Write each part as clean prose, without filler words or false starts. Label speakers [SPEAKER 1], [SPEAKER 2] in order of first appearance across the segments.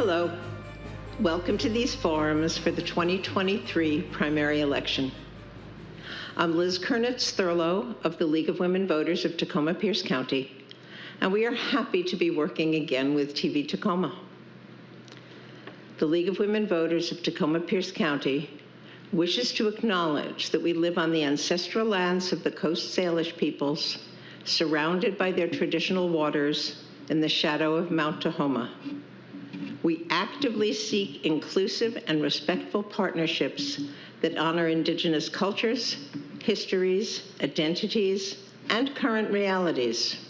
[SPEAKER 1] Hello. Welcome to these forums for the 2023 primary election. I'm Liz Kernitz-Thurlow of the League of Women Voters of Tacoma-Pierce County, and we are happy to be working again with TV Tacoma. The League of Women Voters of Tacoma-Pierce County wishes to acknowledge that we live on the ancestral lands of the Coast Salish peoples, surrounded by their traditional waters in the shadow of Mount Tahoma. We actively seek inclusive and respectful partnerships that honor Indigenous cultures, histories, identities, and current realities.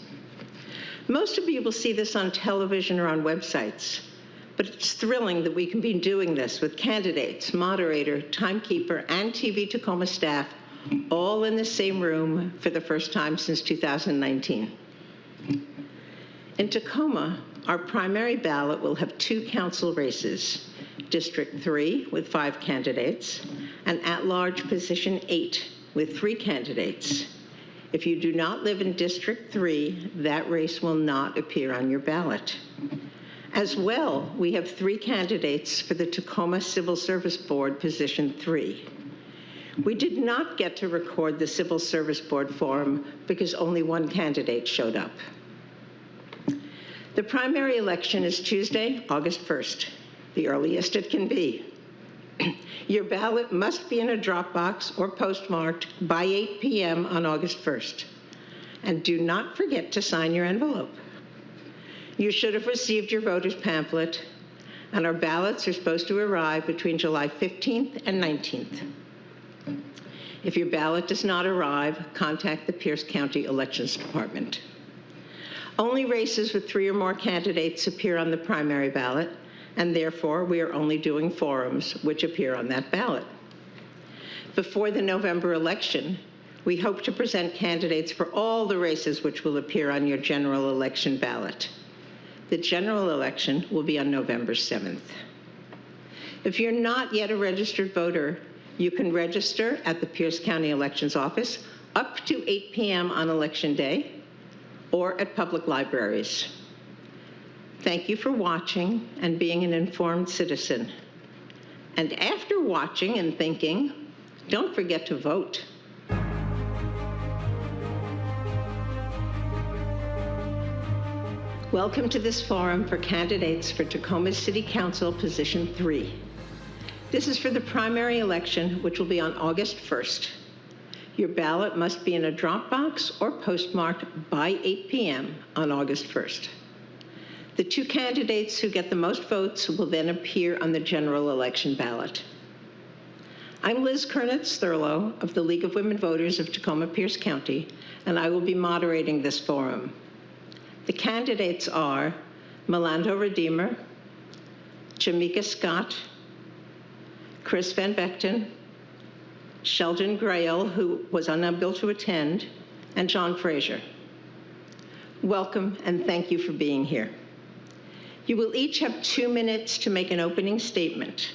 [SPEAKER 1] Most of you will see this on television or on websites, but it's thrilling that we can be doing this with candidates, moderator, timekeeper, and TV Tacoma staff all in the same room for the first time since 2019. In Tacoma, our primary ballot will have 2 council races, District 3 with 5 candidates, and at-large position 8 with 3 candidates. If you do not live in District 3, that race will not appear on your ballot. As well, we have 3 candidates for the Tacoma Civil Service Board position 3. We did not get to record the Civil Service Board forum because only 1 candidate showed up. The primary election is Tuesday, August 1st, the earliest it can be. Your ballot must be in a drop box or postmarked by 8 p.m. on August 1st. And do not forget to sign your envelope. You should have received your voter's pamphlet, and our ballots are supposed to arrive between July 15th and 19th. If your ballot does not arrive, contact the Pierce County Elections Department. Only races with 3 or more candidates appear on the primary ballot, and therefore we are only doing forums which appear on that ballot. Before the November election, we hope to present candidates for all the races which will appear on your general election ballot. The general election will be on November 7th. If you're not yet a registered voter, you can register at the Pierce County Elections Office up to 8 p.m. on Election Day, or at public libraries. Thank you for watching and being an informed citizen. And after watching and thinking, don't forget to vote. Welcome to this forum for candidates for Tacoma City Council Position 3. This is for the primary election, which will be on August 1st. Your ballot must be in a drop box or postmarked by 8 p.m. on August 1st. The 2 candidates who get the most votes will then appear on the general election ballot. I'm Liz Kernitz-Thurlow of the League of Women Voters of Tacoma-Pierce County, and I will be moderating this forum. The candidates are Melando Redeemer, Jamaica Scott, Chris Van Vechten, Sheldon Grail, who was unable to attend, and John Fraser. Welcome, and thank you for being here. You will each have 2 minutes to make an opening statement,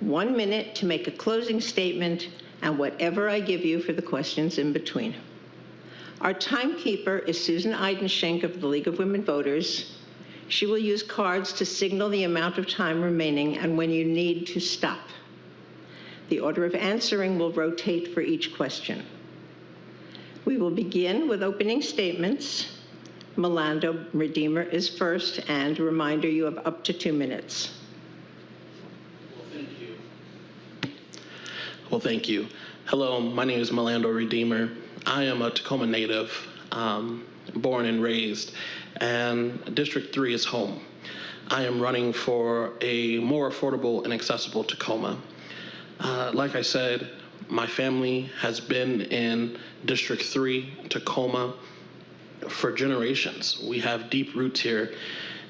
[SPEAKER 1] 1 minute to make a closing statement, and whatever I give you for the questions in between. Our timekeeper is Susan Eidenschenk of the League of Women Voters. She will use cards to signal the amount of time remaining and when you need to stop. The order of answering will rotate for each question. We will begin with opening statements. Melando Redeemer is first, and a reminder, you have up to 2 minutes.
[SPEAKER 2] Well, thank you. Hello, my name is Melando Redeemer. I am a Tacoma native, born and raised, and District 3 is home. I am running for a more affordable and accessible Tacoma. Like I said, my family has been in District 3, Tacoma, for generations. We have deep roots here,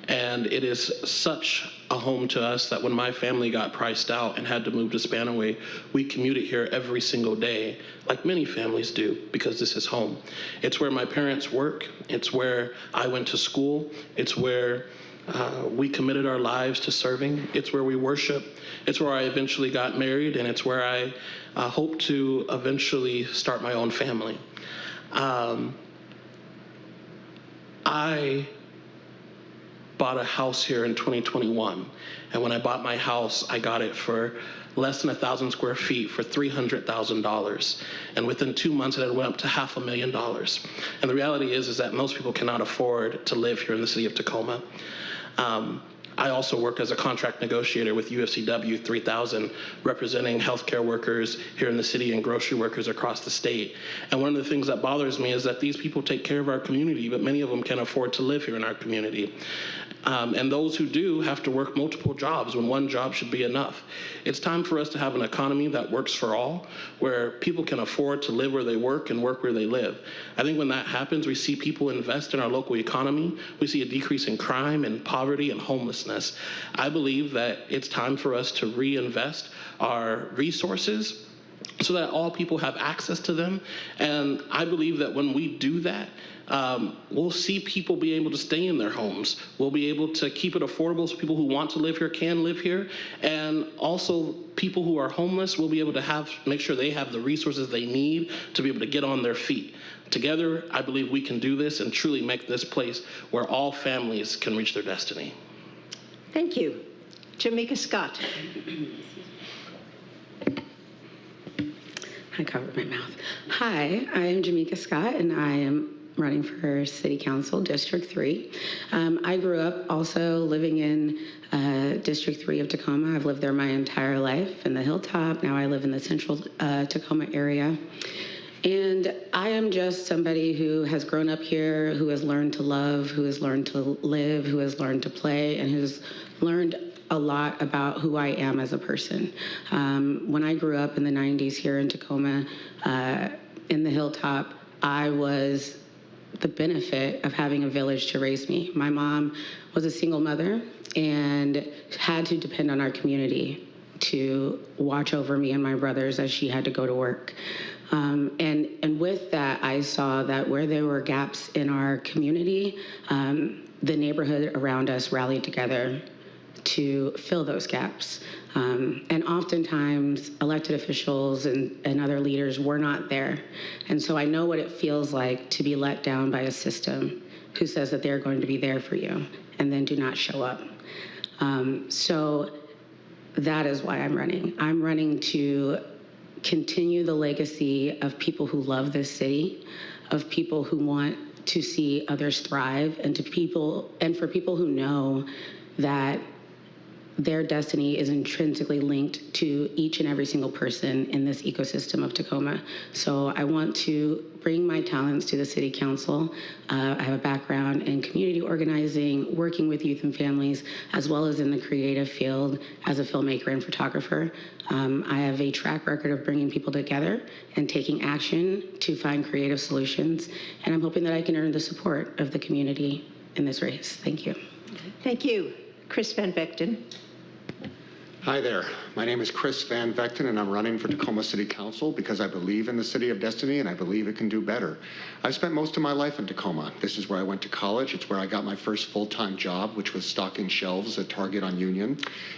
[SPEAKER 2] and it is such a home to us that when my family got priced out and had to move to Spanaway, we commuted here every single day, like many families do, because this is home. It's where my parents work. It's where I went to school. It's where we committed our lives to serving. It's where we worship. It's where I eventually got married, and it's where I hope to eventually start my own family. I bought a house here in 2021. And when I bought my house, I got it for less than 1,000 square feet for $300,000. And within 2 months, it had went up to $500,000. And the reality is that most people cannot afford to live here in the city of Tacoma. I also work as a contract negotiator with UFCW 3000, representing healthcare workers here in the city and grocery workers across the state. And one of the things that bothers me is that these people take care of our community, but many of them can't afford to live here in our community. And those who do have to work multiple jobs when one job should be enough. It's time for us to have an economy that works for all, where people can afford to live where they work and work where they live. I think when that happens, we see people invest in our local economy. We see a decrease in crime and poverty and homelessness. I believe that it's time for us to reinvest our resources so that all people have access to them. And I believe that when we do that, we'll see people be able to stay in their homes. We'll be able to keep it affordable so people who want to live here can live here. And also people who are homeless will be able to make sure they have the resources they need to be able to get on their feet. Together, I believe we can do this and truly make this place where all families can reach their destiny.
[SPEAKER 1] Thank you. Jamaica Scott.
[SPEAKER 3] I covered my mouth. Hi, I am Jamaica Scott, and I am running for City Council, District 3. I grew up also living in District 3 of Tacoma. I've lived there my entire life in the Hilltop. Now I live in the central Tacoma area. And I am just somebody who has grown up here, who has learned to love, who has learned to live, who has learned to play, and who's learned a lot about who I am as a person. When I grew up in the 90s here in Tacoma, in the Hilltop, I was the benefit of having a village to raise me. My mom was a single mother and had to depend on our community to watch over me and my brothers as she had to go to work. And with that, I saw that where there were gaps in our community, the neighborhood around us rallied together to fill those gaps. And oftentimes, elected officials and other leaders were not there. And so I know what it feels like to be let down by a system who says that they're going to be there for you and then do not show up. So that is why I'm running. I'm running to continue the legacy of people who love this city, of people who want to see others thrive, and for people who know that their destiny is intrinsically linked to each and every single person in this ecosystem of Tacoma. So I want to bring my talents to the City Council. I have a background in community organizing, working with youth and families, as well as in the creative field as a filmmaker and photographer. I have a track record of bringing people together and taking action to find creative solutions, and I'm hoping that I can earn the support of the community in this race. Thank you.
[SPEAKER 1] Thank you. Chris Van Vechten.
[SPEAKER 4] Hi there. My name is Chris Van Vechten, and I'm running for Tacoma City Council because I believe in the City of Destiny and I believe it can do better. I've spent most of my life in Tacoma. This is where I went to college. It's where I got my first full-time job, which was stocking shelves at Target on Union.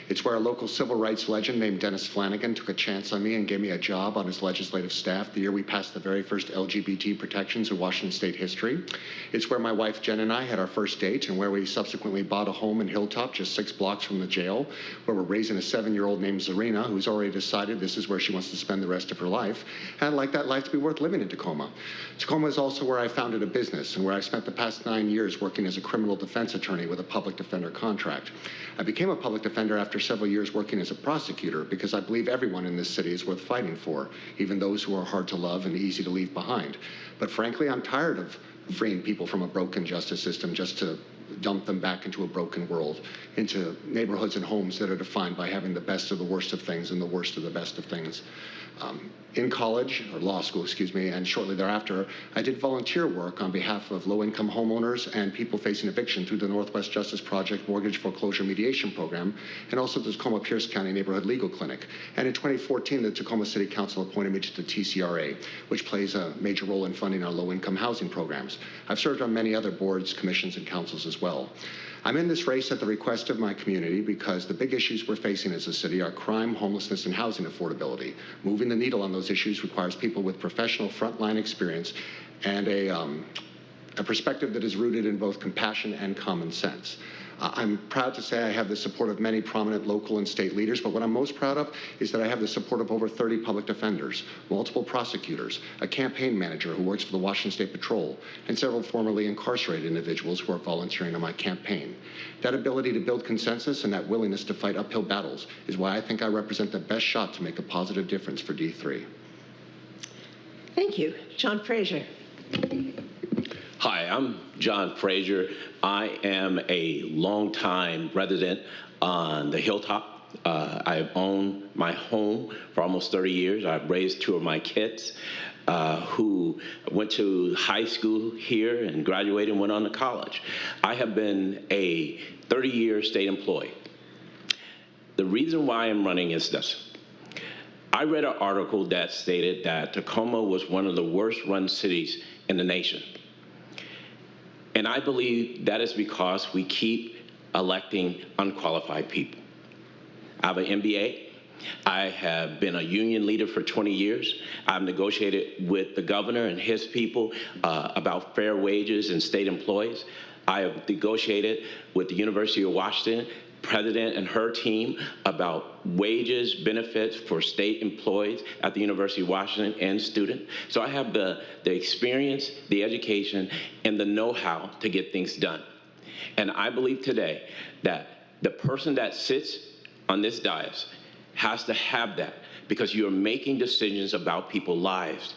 [SPEAKER 4] It's where a local civil rights legend named Dennis Flanagan took a chance on me and gave me a job on his legislative staff the year we passed the very first LGBT protections in Washington state history. It's where my wife Jen and I had our first date and where we subsequently bought a home in Hilltop, just 6 blocks from the jail, where we're raising a 7-year-old named Zarina, who's already decided this is where she wants to spend the rest of her life, and I'd like that life to be worth living in Tacoma. Tacoma is also where I founded a business and where I spent the past 9 years working as a criminal defense attorney with a public defender contract. I became a public defender after several years working as a prosecutor because I believe everyone in this city is worth fighting for, even those who are hard to love and easy to leave behind. But frankly, I'm tired of freeing people from a broken justice system just to dump them back into a broken world, into neighborhoods and homes that are defined by having the best of the worst of things and the worst of the best of things. In college, or law school, excuse me, and shortly thereafter, I did volunteer work on behalf of low-income homeowners and people facing eviction through the Northwest Justice Project Mortgage Foreclosure Mediation Program, and also the Tacoma-Pierce County Neighborhood Legal Clinic. And in 2014, the Tacoma City Council appointed me to the TCRA, which plays a major role in funding our low-income housing programs. I've served on many other boards, commissions, and councils as well. I'm in this race at the request of my community because the big issues we're facing as a city are crime, homelessness, and housing affordability. Moving the needle on those issues requires people with professional frontline experience and a perspective that is rooted in both compassion and common sense. I'm proud to say I have the support of many prominent local and state leaders, but what I'm most proud of is that I have the support of over 30 public defenders, multiple prosecutors, a campaign manager who works for the Washington State Patrol, and several formerly incarcerated individuals who are volunteering on my campaign. That ability to build consensus and that willingness to fight uphill battles is why I think I represent the best shot to make a positive difference for D3.
[SPEAKER 1] Thank you. John Fraser.
[SPEAKER 5] Hi, I'm John Fraser. I am a longtime resident on the Hilltop. I've owned my home for almost 30 years. I've raised 2 of my kids who went to high school here and graduated and went on to college. I have been a 30-year state employee. The reason why I'm running is this. I read an article that stated that Tacoma was one of the worst run cities in the nation. And I believe that is because we keep electing unqualified people. I have an MBA. I have been a union leader for 20 years. I've negotiated with the governor and his people about fair wages and state employees. I have negotiated with the University of Washington president and her team about wages, benefits for state employees at the University of Washington and students. So I have the experience, the education, and the know-how to get things done. And I believe today that the person that sits on this dais has to have that because you're making decisions about people's lives.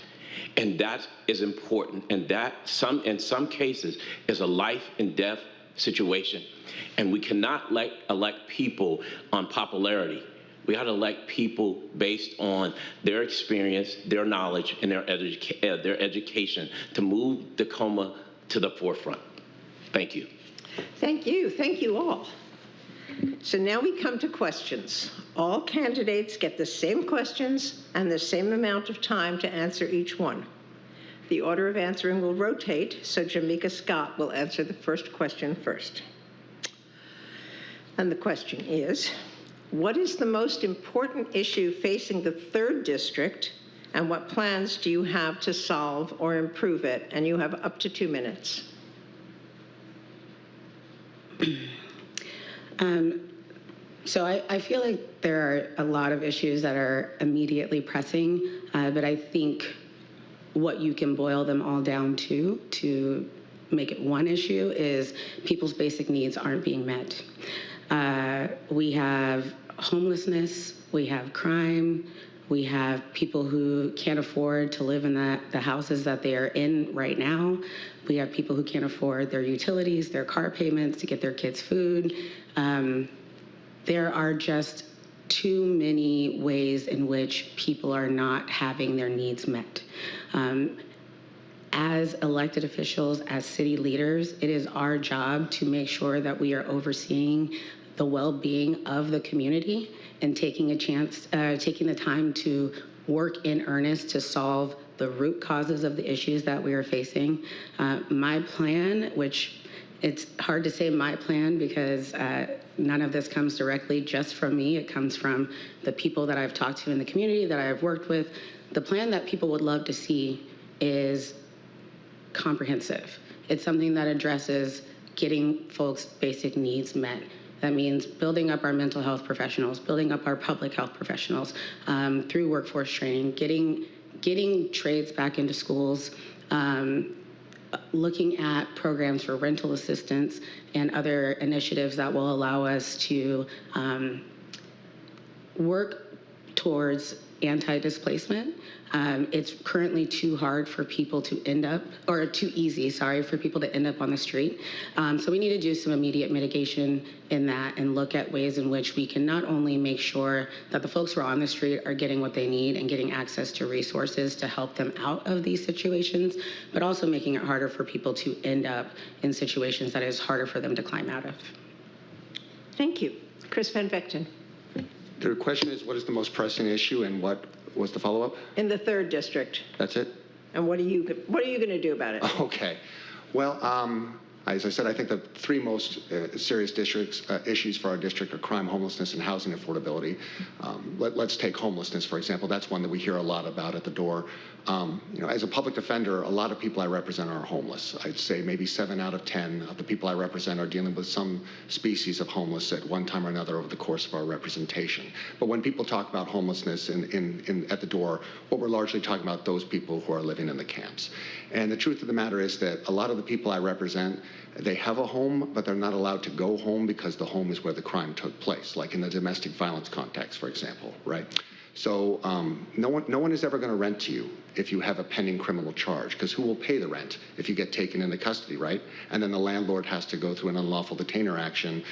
[SPEAKER 5] And that is important. And that in some cases is a life and death situation. And we cannot elect people on popularity. We got to elect people based on their experience, their knowledge, and their education to move Tacoma to the forefront. Thank you.
[SPEAKER 1] Thank you. Thank you all. So now we come to questions. All candidates get the same questions and the same amount of time to answer each one. The order of answering will rotate, so Jamika Scott will answer the first question first. And the question is, what is the most important issue facing the 3rd district, and what plans do you have to solve or improve it? And you have up to 2 minutes.
[SPEAKER 3] So I feel like there are a lot of issues that are immediately pressing, but I think what you can boil them all down to make it one issue is people's basic needs aren't being met. We have homelessness, we have crime, we have people who can't afford to live in the houses that they are in right now. We have people who can't afford their utilities, their car payments to get their kids food. There are just too many ways in which people are not having their needs met. As elected officials, as city leaders, it is our job to make sure that we are overseeing the well-being of the community and taking the time to work in earnest to solve the root causes of the issues that we are facing. My plan, which it's hard to say my plan because none of this comes directly just from me. It comes from the people that I've talked to in the community, that I've worked with. The plan that people would love to see is comprehensive. It's something that addresses getting folks' basic needs met. That means building up our mental health professionals, building up our public health professionals through workforce training, getting trades back into schools, looking at programs for rental assistance and other initiatives that will allow us to work towards anti-displacement. It's currently too hard for people to end up, or too easy, sorry, for people to end up on the street. So we need to do some immediate mitigation in that and look at ways in which we can not only make sure that the folks who are on the street are getting what they need and getting access to resources to help them out of these situations, but also making it harder for people to end up in situations that is harder for them to climb out of.
[SPEAKER 1] Thank you. Chris Van Vechten.
[SPEAKER 4] The question is, what is the most pressing issue, and what was the follow-up?
[SPEAKER 1] In the 3rd district.
[SPEAKER 4] That's it?
[SPEAKER 1] And what are you going to do about it?
[SPEAKER 4] Okay. Well, As I said, I think the three most serious issues for our district are crime, homelessness, and housing affordability. Let's take homelessness, for example. That's one that we hear a lot about at the door. As a public defender, a lot of people I represent are homeless. I'd say maybe 7 out of 10 of the people I represent are dealing with some species of homeless at one time or another over the course of our representation. But when people talk about homelessness at the door, what we're largely talking about those people who are living in the camps. And the truth of the matter is that a lot of the people I represent, they have a home, but they're not allowed to go home because the home is where the crime took place, like in the domestic violence context, for example, right? So no one is ever going to rent to you if you have a pending criminal charge, because who will pay the rent if you get taken into custody, right? And then the landlord has to go through an unlawful detainer action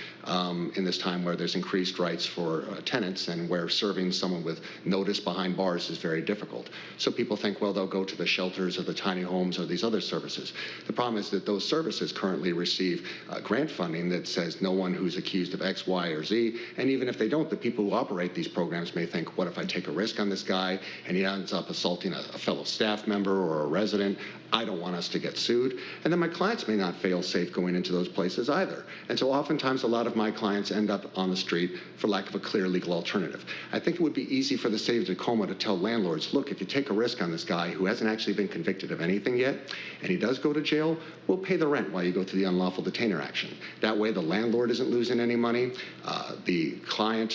[SPEAKER 4] in this time where there's increased rights for tenants and where serving someone with notice behind bars is very difficult. So people think, well, they'll go to the shelters or the tiny homes or these other services. The problem is that those services currently receive grant funding that says no one who's accused of X, Y, or Z. And even if they don't, the people who operate these programs may think, what if I take a risk on this guy and he ends up assaulting a fellow staff member or a resident? I don't want us to get sued. And then my clients may not feel safe going into those places either. And so oftentimes a lot of my clients end up on the street for lack of a clear legal alternative. I think it would be easy for the city of Tacoma to tell landlords, look, if you take a risk on this guy who hasn't actually been convicted of anything yet, and he does go to jail, we'll pay the rent while you go through the unlawful detainer action. That way the landlord isn't losing any money. The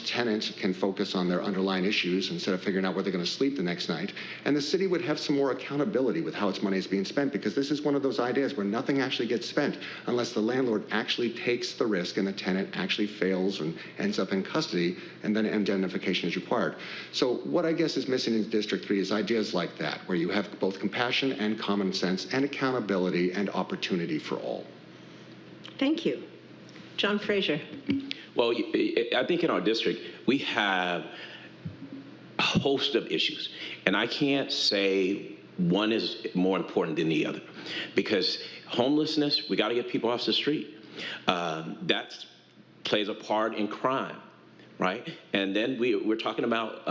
[SPEAKER 4] tenant can focus on their underlying issues instead of figuring out where they're going to sleep the next night. And the city would have some more accountability with how its money is being spent, because this is one of those ideas where nothing actually gets spent unless the landlord actually takes the risk and the tenant actually fails and ends up in custody, and then indemnification is required. So what I guess is missing in District 3 is ideas like that, where you have both compassion and common sense and accountability and opportunity for all.
[SPEAKER 1] Thank you. John Fraser.
[SPEAKER 5] Well, I think in our district, we have a host of issues, and I can't say one is more important than the other, because homelessness, we got to get people off the street. That plays a part in crime, right? And then we're talking about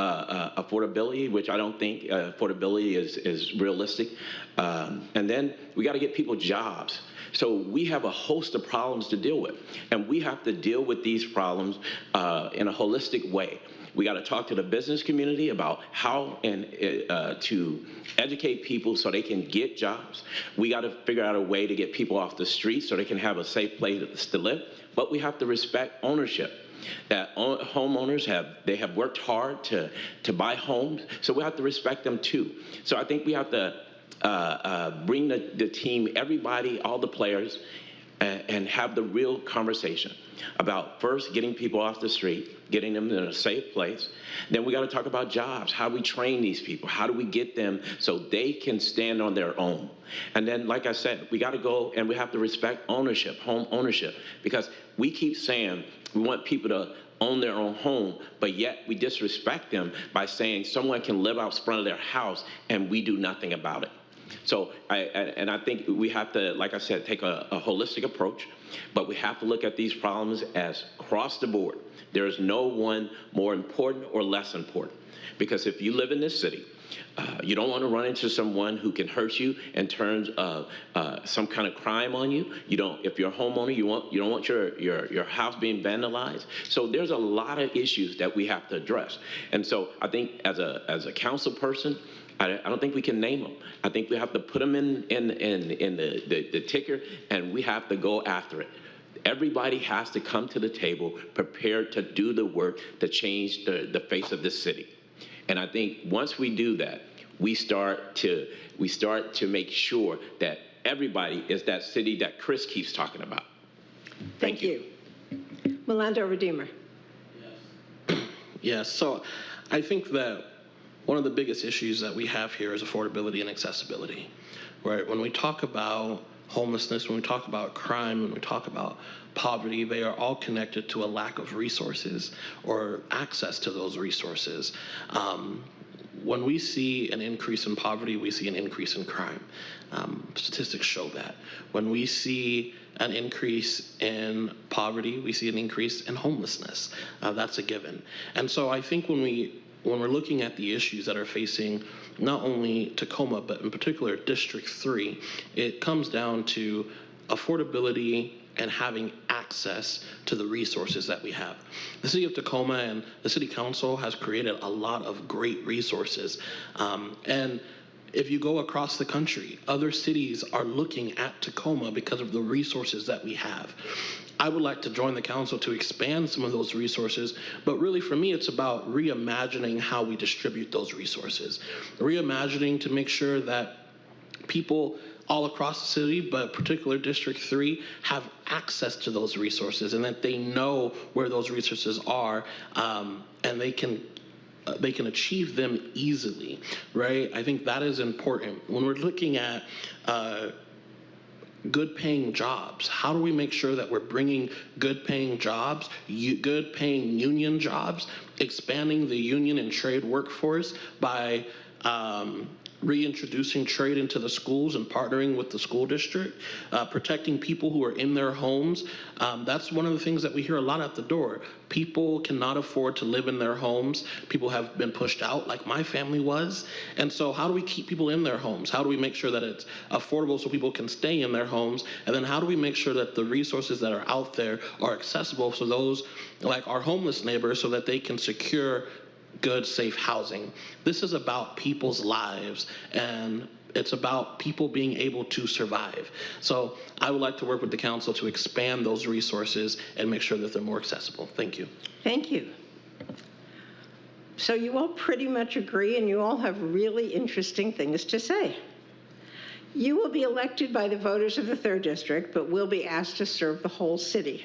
[SPEAKER 5] affordability, which I don't think affordability is realistic. And then we got to get people jobs. So we have a host of problems to deal with, and we have to deal with these problems in a holistic way. We got to talk to the business community about how to educate people so they can get jobs. We got to figure out a way to get people off the street so they can have a safe place to live. But we have to respect ownership. That homeowners have worked hard to buy homes, so we have to respect them too. So I think we have to bring the team, everybody, all the players, and have the real conversation about first getting people off the street, getting them in a safe place. Then we got to talk about jobs. How do we train these people? How do we get them so they can stand on their own? And then, like I said, we got to go and we have to respect ownership, home ownership, because we keep saying we want people to own their own home, but yet we disrespect them by saying someone can live out front of their house and we do nothing about it. So I think we have to, like I said, take a holistic approach, but we have to look at these problems as across the board. There is no one more important or less important, because if you live in this city, you don't want to run into someone who can hurt you in terms of some kind of crime on you. You don't. If you're a homeowner, you don't want your house being vandalized. So there's a lot of issues that we have to address. And so I think as a council person, I don't think we can name them. I think we have to put them in the ticker, and we have to go after it. Everybody has to come to the table prepared to do the work to change the face of this city. And I think once we do that, we start to make sure that everybody is that city that Chris keeps talking about.
[SPEAKER 1] Thank you. Melando Redeemer.
[SPEAKER 2] Yes, so I think that one of the biggest issues that we have here is affordability and accessibility, right? When we talk about homelessness, when we talk about crime, when we talk about poverty, they are all connected to a lack of resources or access to those resources. When we see an increase in poverty, we see an increase in crime. Statistics show that. When we see an increase in poverty, we see an increase in homelessness. That's a given. And so I think when we're looking at the issues that are facing not only Tacoma, but in particular District 3, it comes down to affordability and having access to the resources that we have. The City of Tacoma and the City Council has created a lot of great resources. And if you go across the country, other cities are looking at Tacoma because of the resources that we have. I would like to join the council to expand some of those resources, but really for me, it's about reimagining how we distribute those resources. Reimagining to make sure that people all across the city, but particular District 3, have access to those resources and that they know where those resources are, and they can achieve them easily, right? I think that is important. When we're looking at good paying jobs, how do we make sure that we're bringing good paying jobs, good paying union jobs, expanding the union and trade workforce by reintroducing trade into the schools and partnering with the school district, protecting people who are in their homes. That's one of the things that we hear a lot at the door. People cannot afford to live in their homes. People have been pushed out, like my family was. And so how do we keep people in their homes? How do we make sure that it's affordable so people can stay in their homes? And then how do we make sure that the resources that are out there are accessible for those like our homeless neighbors so that they can secure good, safe housing? This is about people's lives, and it's about people being able to survive. So I would like to work with the council to expand those resources and make sure that they're more accessible. Thank you.
[SPEAKER 1] Thank you. So you all pretty much agree, and you all have really interesting things to say. You will be elected by the voters of the 3rd District, but will be asked to serve the whole city.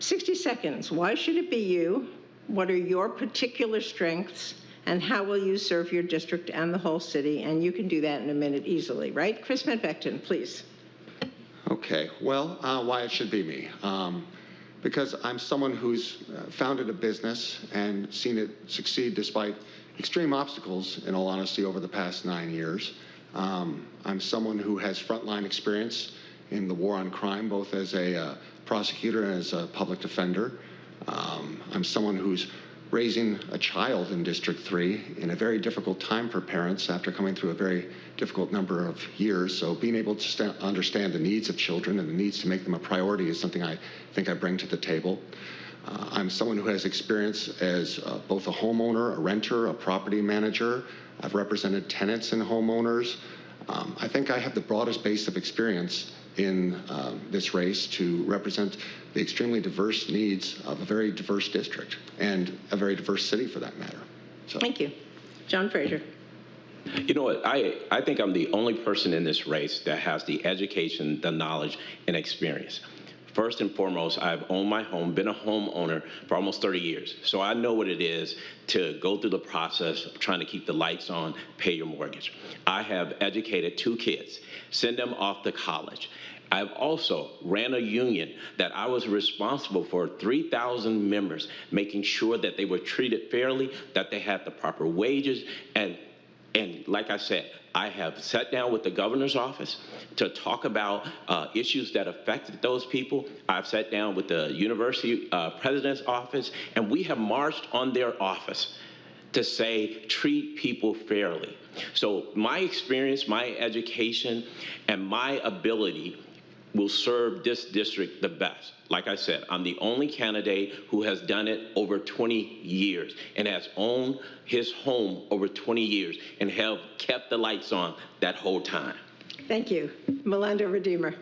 [SPEAKER 1] 60 seconds. Why should it be you? What are your particular strengths, and how will you serve your district and the whole city? And you can do that in a minute easily, right? Chris Van Vechten, please.
[SPEAKER 4] Okay, well, why it should be me. Because I'm someone who's founded a business and seen it succeed despite extreme obstacles, in all honesty, over the past 9 years. I'm someone who has frontline experience in the war on crime, both as a prosecutor and as a public defender. I'm someone who's raising a child in District 3 in a very difficult time for parents after coming through a very difficult number of years. So being able to understand the needs of children and the needs to make them a priority is something I think I bring to the table. I'm someone who has experience as both a homeowner, a renter, a property manager. I've represented tenants and homeowners. I think I have the broadest base of experience in this race to represent the extremely diverse needs of a very diverse district and a very diverse city for that matter. So.
[SPEAKER 1] Thank you. John Fraser.
[SPEAKER 5] You know what, I think I'm the only person in this race that has the education, the knowledge, and experience. First and foremost, I've owned my home, been a homeowner for almost 30 years. So I know what it is to go through the process of trying to keep the lights on, pay your mortgage. I have educated 2 kids, send them off to college. I've also ran a union that I was responsible for 3,000 members, making sure that they were treated fairly, that they had the proper wages, and like I said, I have sat down with the governor's office to talk about issues that affected those people. I've sat down with the university president's office, and we have marched on their office to say, treat people fairly. So my experience, my education, and my ability will serve this district the best. Like I said, I'm the only candidate who has done it over 20 years and has owned his home over 20 years and have kept the lights on that whole time.
[SPEAKER 1] Thank you. Melinda Redeemer.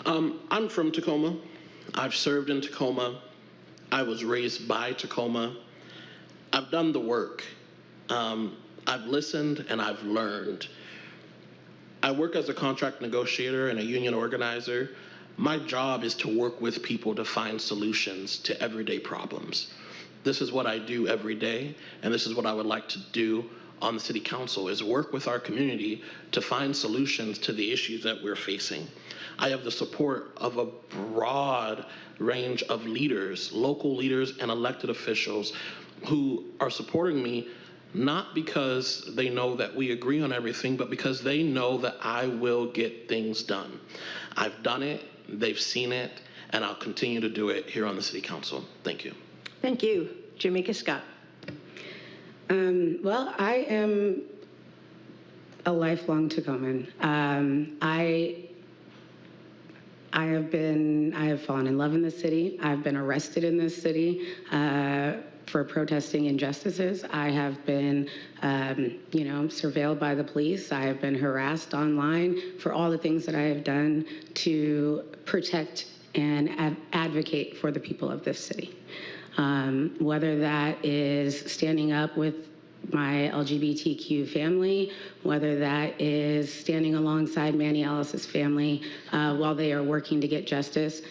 [SPEAKER 2] I'm from Tacoma. I've served in Tacoma. I was raised by Tacoma. I've done the work. I've listened and I've learned. I work as a contract negotiator and a union organizer. My job is to work with people to find solutions to everyday problems. This is what I do every day, and this is what I would like to do on the city council, is work with our community to find solutions to the issues that we're facing. I have the support of a broad range of leaders, local leaders and elected officials who are supporting me, not because they know that we agree on everything, but because they know that I will get things done. I've done it, they've seen it, and I'll continue to do it here on the city council. Thank you.
[SPEAKER 1] Thank you. Jamaica Scott.
[SPEAKER 3] Well, I am a lifelong Tacoman. I have fallen in love in this city. I've been arrested in this city for protesting injustices. I have been, surveilled by the police. I have been harassed online for all the things that I have done to protect and advocate for the people of this city. Whether that is standing up with my LGBTQ family, whether that is standing alongside Manny Ellis's family while they are working to get justice.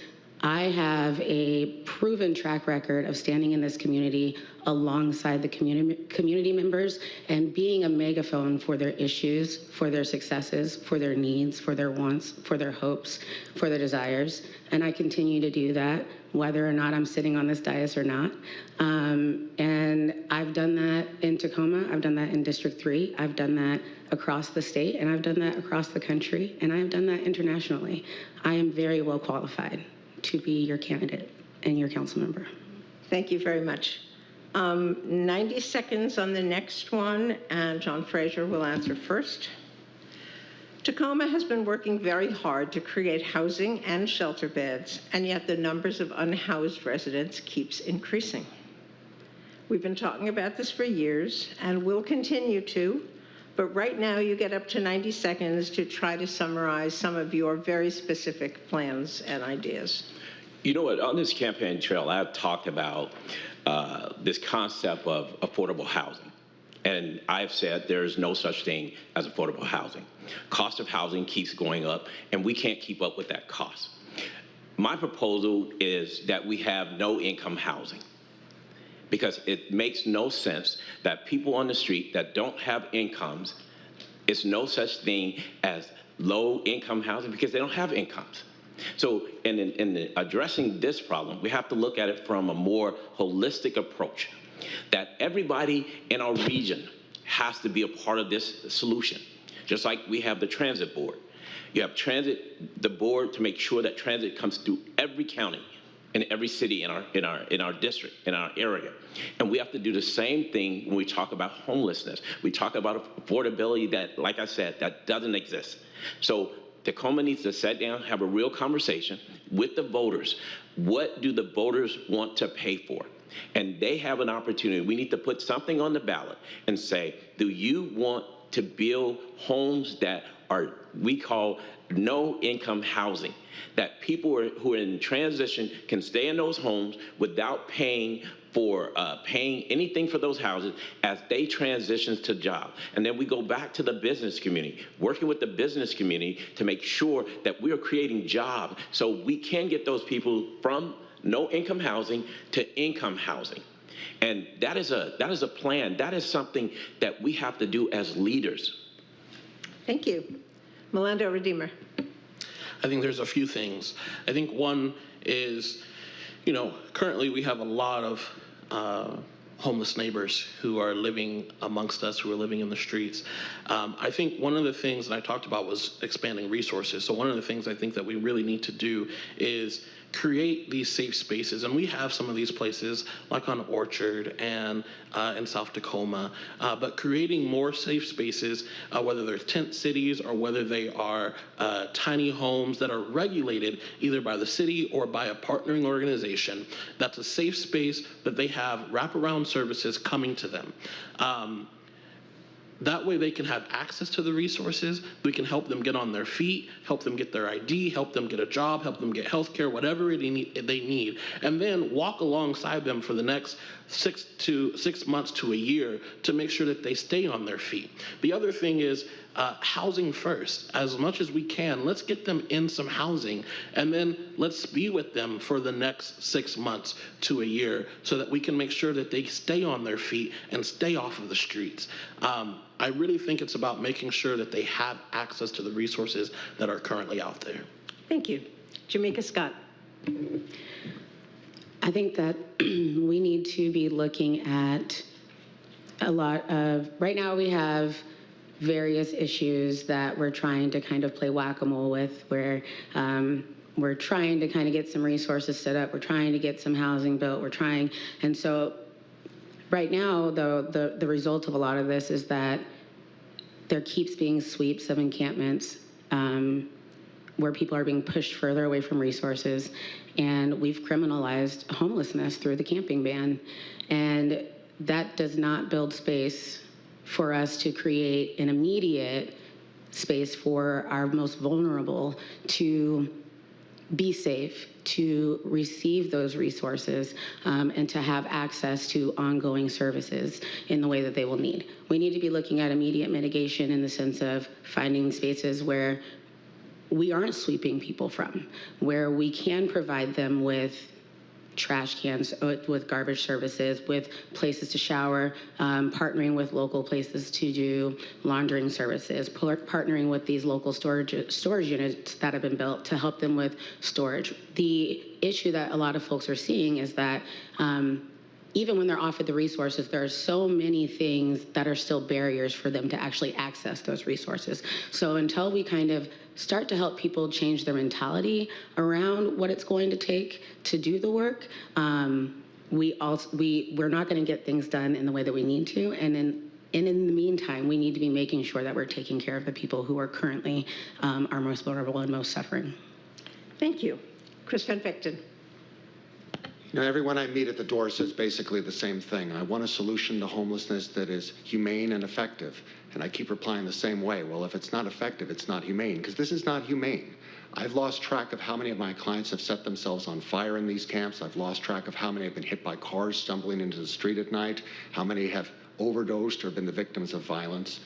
[SPEAKER 3] I have a proven track record of standing in this community alongside the community members and being a megaphone for their issues, for their successes, for their needs, for their wants, for their hopes, for their desires. And I continue to do that, whether or not I'm sitting on this dais or not. And I've done that in Tacoma, I've done that in District 3, I've done that across the state, and I've done that across the country, and I've done that internationally. I am very well qualified to be your candidate and your council member.
[SPEAKER 1] Thank you very much. 90 seconds on the next one, and John Fraser will answer first. Tacoma has been working very hard to create housing and shelter beds, and yet the numbers of unhoused residents keeps increasing. We've been talking about this for years, and will continue to, but right now you get up to 90 seconds to try to summarize some of your very specific plans and ideas.
[SPEAKER 5] You know what, on this campaign trail, I've talked about this concept of affordable housing. And I've said there's no such thing as affordable housing. Cost of housing keeps going up, and we can't keep up with that cost. My proposal is that we have no income housing, because it makes no sense that people on the street that don't have incomes, it's no such thing as low income housing because they don't have incomes. So in addressing this problem, we have to look at it from a more holistic approach, that everybody in our region has to be a part of this solution. Just like we have the transit board. You have the board to make sure that transit comes through every county and every city in our district, in our area. And we have to do the same thing when we talk about homelessness. We talk about affordability that, like I said, that doesn't exist. So Tacoma needs to sit down, have a real conversation with the voters. What do the voters want to pay for? And they have an opportunity. We need to put something on the ballot and say, do you want to build homes that are, we call no income housing, that people who are in transition can stay in those homes without paying anything for those houses as they transition to jobs. And then we go back to the business community, working with the business community to make sure that we are creating jobs so we can get those people from no income housing to income housing. And that is a plan. That is something that we have to do as leaders.
[SPEAKER 1] Thank you. Melando Redeemer.
[SPEAKER 2] I think there's a few things. I think one is, currently we have a lot of homeless neighbors who are living amongst us, who are living in the streets. I think one of the things that I talked about was expanding resources. So one of the things I think that we really need to do is create these safe spaces. And we have some of these places like on Orchard and in South Tacoma, but creating more safe spaces, whether they're tent cities or whether they are tiny homes that are regulated either by the city or by a partnering organization, that's a safe space that they have wraparound services coming to them. That way they can have access to the resources. We can help them get on their feet, help them get their ID, help them get a job, help them get health care, whatever they need, and then walk alongside them for the next 6 months to a year to make sure that they stay on their feet. The other thing is housing first. As much as we can, let's get them in some housing, and then let's be with them for the next 6 months to a year so that we can make sure that they stay on their feet and stay off of the streets. I really think it's about making sure that they have access to the resources that are currently out there.
[SPEAKER 1] Thank you. Jamika Scott.
[SPEAKER 3] I think that we need to be looking at a lot of, right now we have various issues that we're trying to kind of play whack-a-mole with, where we're trying to kind of get some resources set up, we're trying to get some housing built, and so right now, though, the result of a lot of this is that there keeps being sweeps of encampments where people are being pushed further away from resources, and we've criminalized homelessness through the camping ban. And that does not build space for us to create an immediate space for our most vulnerable to be safe, to receive those resources, and to have access to ongoing services in the way that they will need. We need to be looking at immediate mitigation in the sense of finding spaces where we aren't sweeping people from, where we can provide them with trash cans, with garbage services, with places to shower, partnering with local places to do laundering services, partnering with these local storage units that have been built to help them with storage. The issue that a lot of folks are seeing is that even when they're offered the resources, there are so many things that are still barriers for them to actually access those resources. So until we kind of start to help people change their mentality around what it's going to take to do the work, we're not going to get things done in the way that we need to. And in the meantime, we need to be making sure that we're taking care of the people who are currently our most vulnerable and most suffering.
[SPEAKER 1] Thank you. Chris Van Vechten.
[SPEAKER 4] You know, everyone I meet at the door says basically the same thing. I want a solution to homelessness that is humane and effective. And I keep replying the same way. Well, if it's not effective, it's not humane, because this is not humane. I've lost track of how many of my clients have set themselves on fire in these camps. I've lost track of how many have been hit by cars stumbling into the street at night, how many have overdosed or been the victims of violence.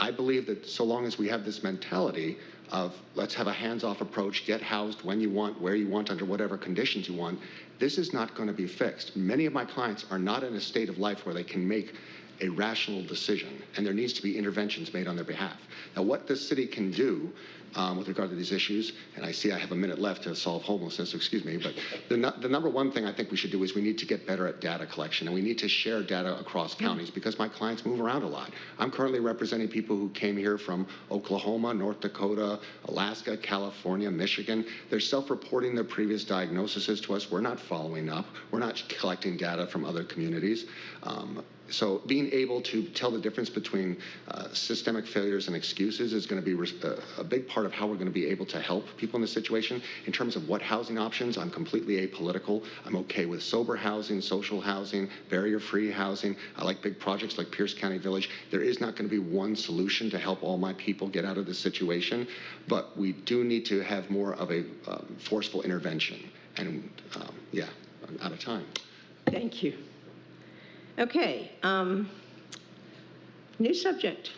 [SPEAKER 4] I believe that so long as we have this mentality of let's have a hands-off approach, get housed when you want, where you want, under whatever conditions you want, this is not going to be fixed. Many of my clients are not in a state of life where they can make a rational decision, and there needs to be interventions made on their behalf. Now, what this city can do with regard to these issues, and I see I have a minute left to solve homelessness, excuse me, but the number one thing I think we should do is we need to get better at data collection, and we need to share data across counties because my clients move around a lot. I'm currently representing people who came here from Oklahoma, North Dakota, Alaska, California, Michigan. They're self-reporting their previous diagnoses to us. We're not following up. We're not collecting data from other communities. So being able to tell the difference between systemic failures and excuses is going to be a big part of how we're going to be able to help people in this situation. In terms of what housing options, I'm completely apolitical. I'm okay with sober housing, social housing, barrier-free housing. I like big projects like Pierce County Village. There is not going to be one solution to help all my people get out of this situation, but we do need to have more of a forceful intervention. And yeah, I'm out of time.
[SPEAKER 1] Thank you. Okay, new subject.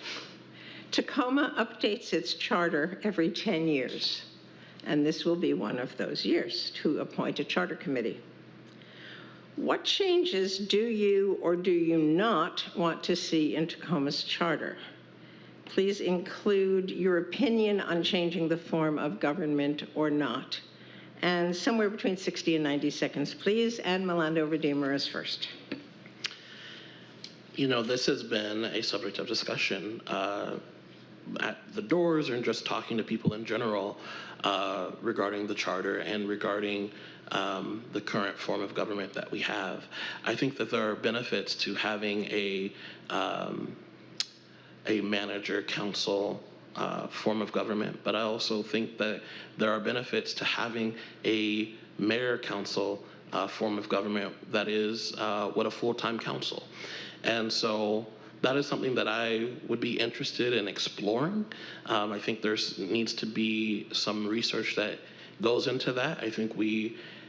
[SPEAKER 1] Tacoma updates its charter every 10 years, and this will be one of those years to appoint a charter committee. What changes do you or do you not want to see in Tacoma's charter? Please include your opinion on changing the form of government or not. And somewhere between 60 and 90 seconds, please. And Melando Redeemer is first.
[SPEAKER 2] You know, this has been a subject of discussion at the doors and just talking to people in general regarding the charter and regarding the current form of government that we have. I think that there are benefits to having a manager council form of government, but I also think that there are benefits to having a mayor council form of government that is what a full-time council. And so that is something that I would be interested in exploring. I think there needs to be some research that goes into that. I think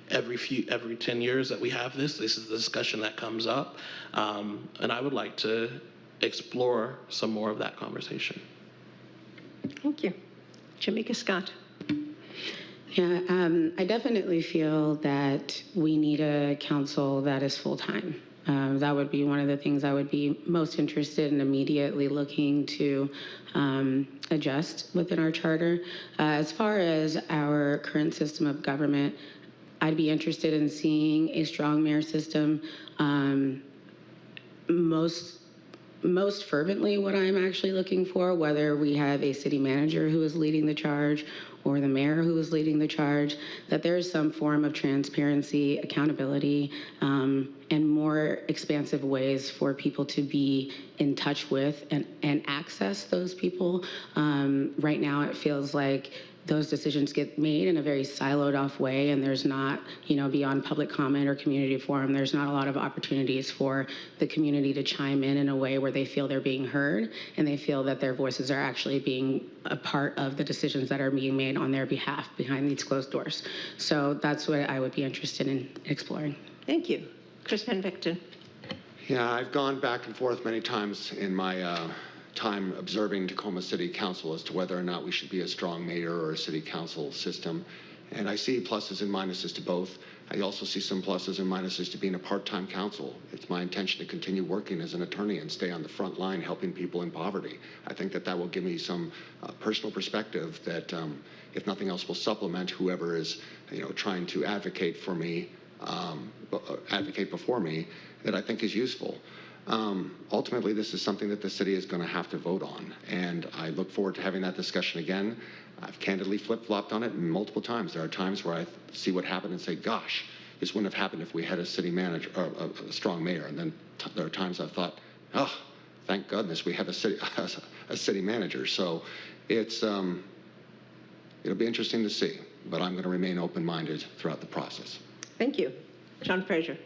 [SPEAKER 2] every 10 years that we have this is the discussion that comes up. And I would like to explore some more of that conversation.
[SPEAKER 1] Thank you. Jamika Scott.
[SPEAKER 3] Yeah, I definitely feel that we need a council that is full-time. That would be one of the things I would be most interested in immediately looking to adjust within our charter. As far as our current system of government, I'd be interested in seeing a strong mayor system. Most fervently what I'm actually looking for, whether we have a city manager who is leading the charge or the mayor who is leading the charge, that there is some form of transparency, accountability, and more expansive ways for people to be in touch with and access those people. Right now, it feels like those decisions get made in a very siloed off way, and there's not, beyond public comment or community forum, there's not a lot of opportunities for the community to chime in a way where they feel they're being heard and they feel that their voices are actually being a part of the decisions that are being made on their behalf behind these closed doors. So that's what I would be interested in exploring.
[SPEAKER 1] Thank you. Chris Van Vechten.
[SPEAKER 4] Yeah, I've gone back and forth many times in my time observing Tacoma City Council as to whether or not we should be a strong mayor or a city council system. And I see pluses and minuses to both. I also see some pluses and minuses to being a part-time council. It's my intention to continue working as an attorney and stay on the front line helping people in poverty. I think that will give me some personal perspective that, if nothing else, will supplement whoever is, trying to advocate for me, advocate before me, that I think is useful. Ultimately, this is something that the city is going to have to vote on, and I look forward to having that discussion again. I've candidly flip-flopped on it multiple times. There are times where I see what happened and say, gosh, this wouldn't have happened if we had a city manager or a strong mayor. And then there are times I've thought, oh, thank goodness we have a city manager. So it's it'll be interesting to see, but I'm going to remain open-minded throughout the process.
[SPEAKER 1] Thank you. John Fraser.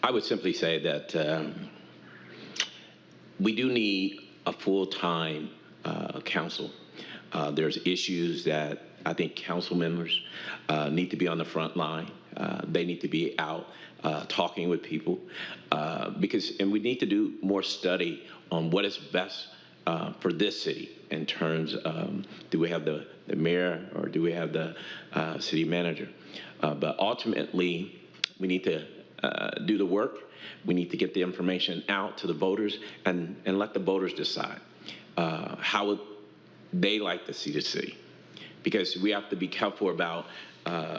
[SPEAKER 5] I would simply say that we do need a full-time council. There's issues that I think council members need to be on the front line. They need to be out talking with people and we need to do more study on what is best for this city in terms of, do we have the mayor or do we have the city manager? But ultimately, we need to do the work. We need to get the information out to the voters and let the voters decide how would they like to see the city. Because we have to be careful about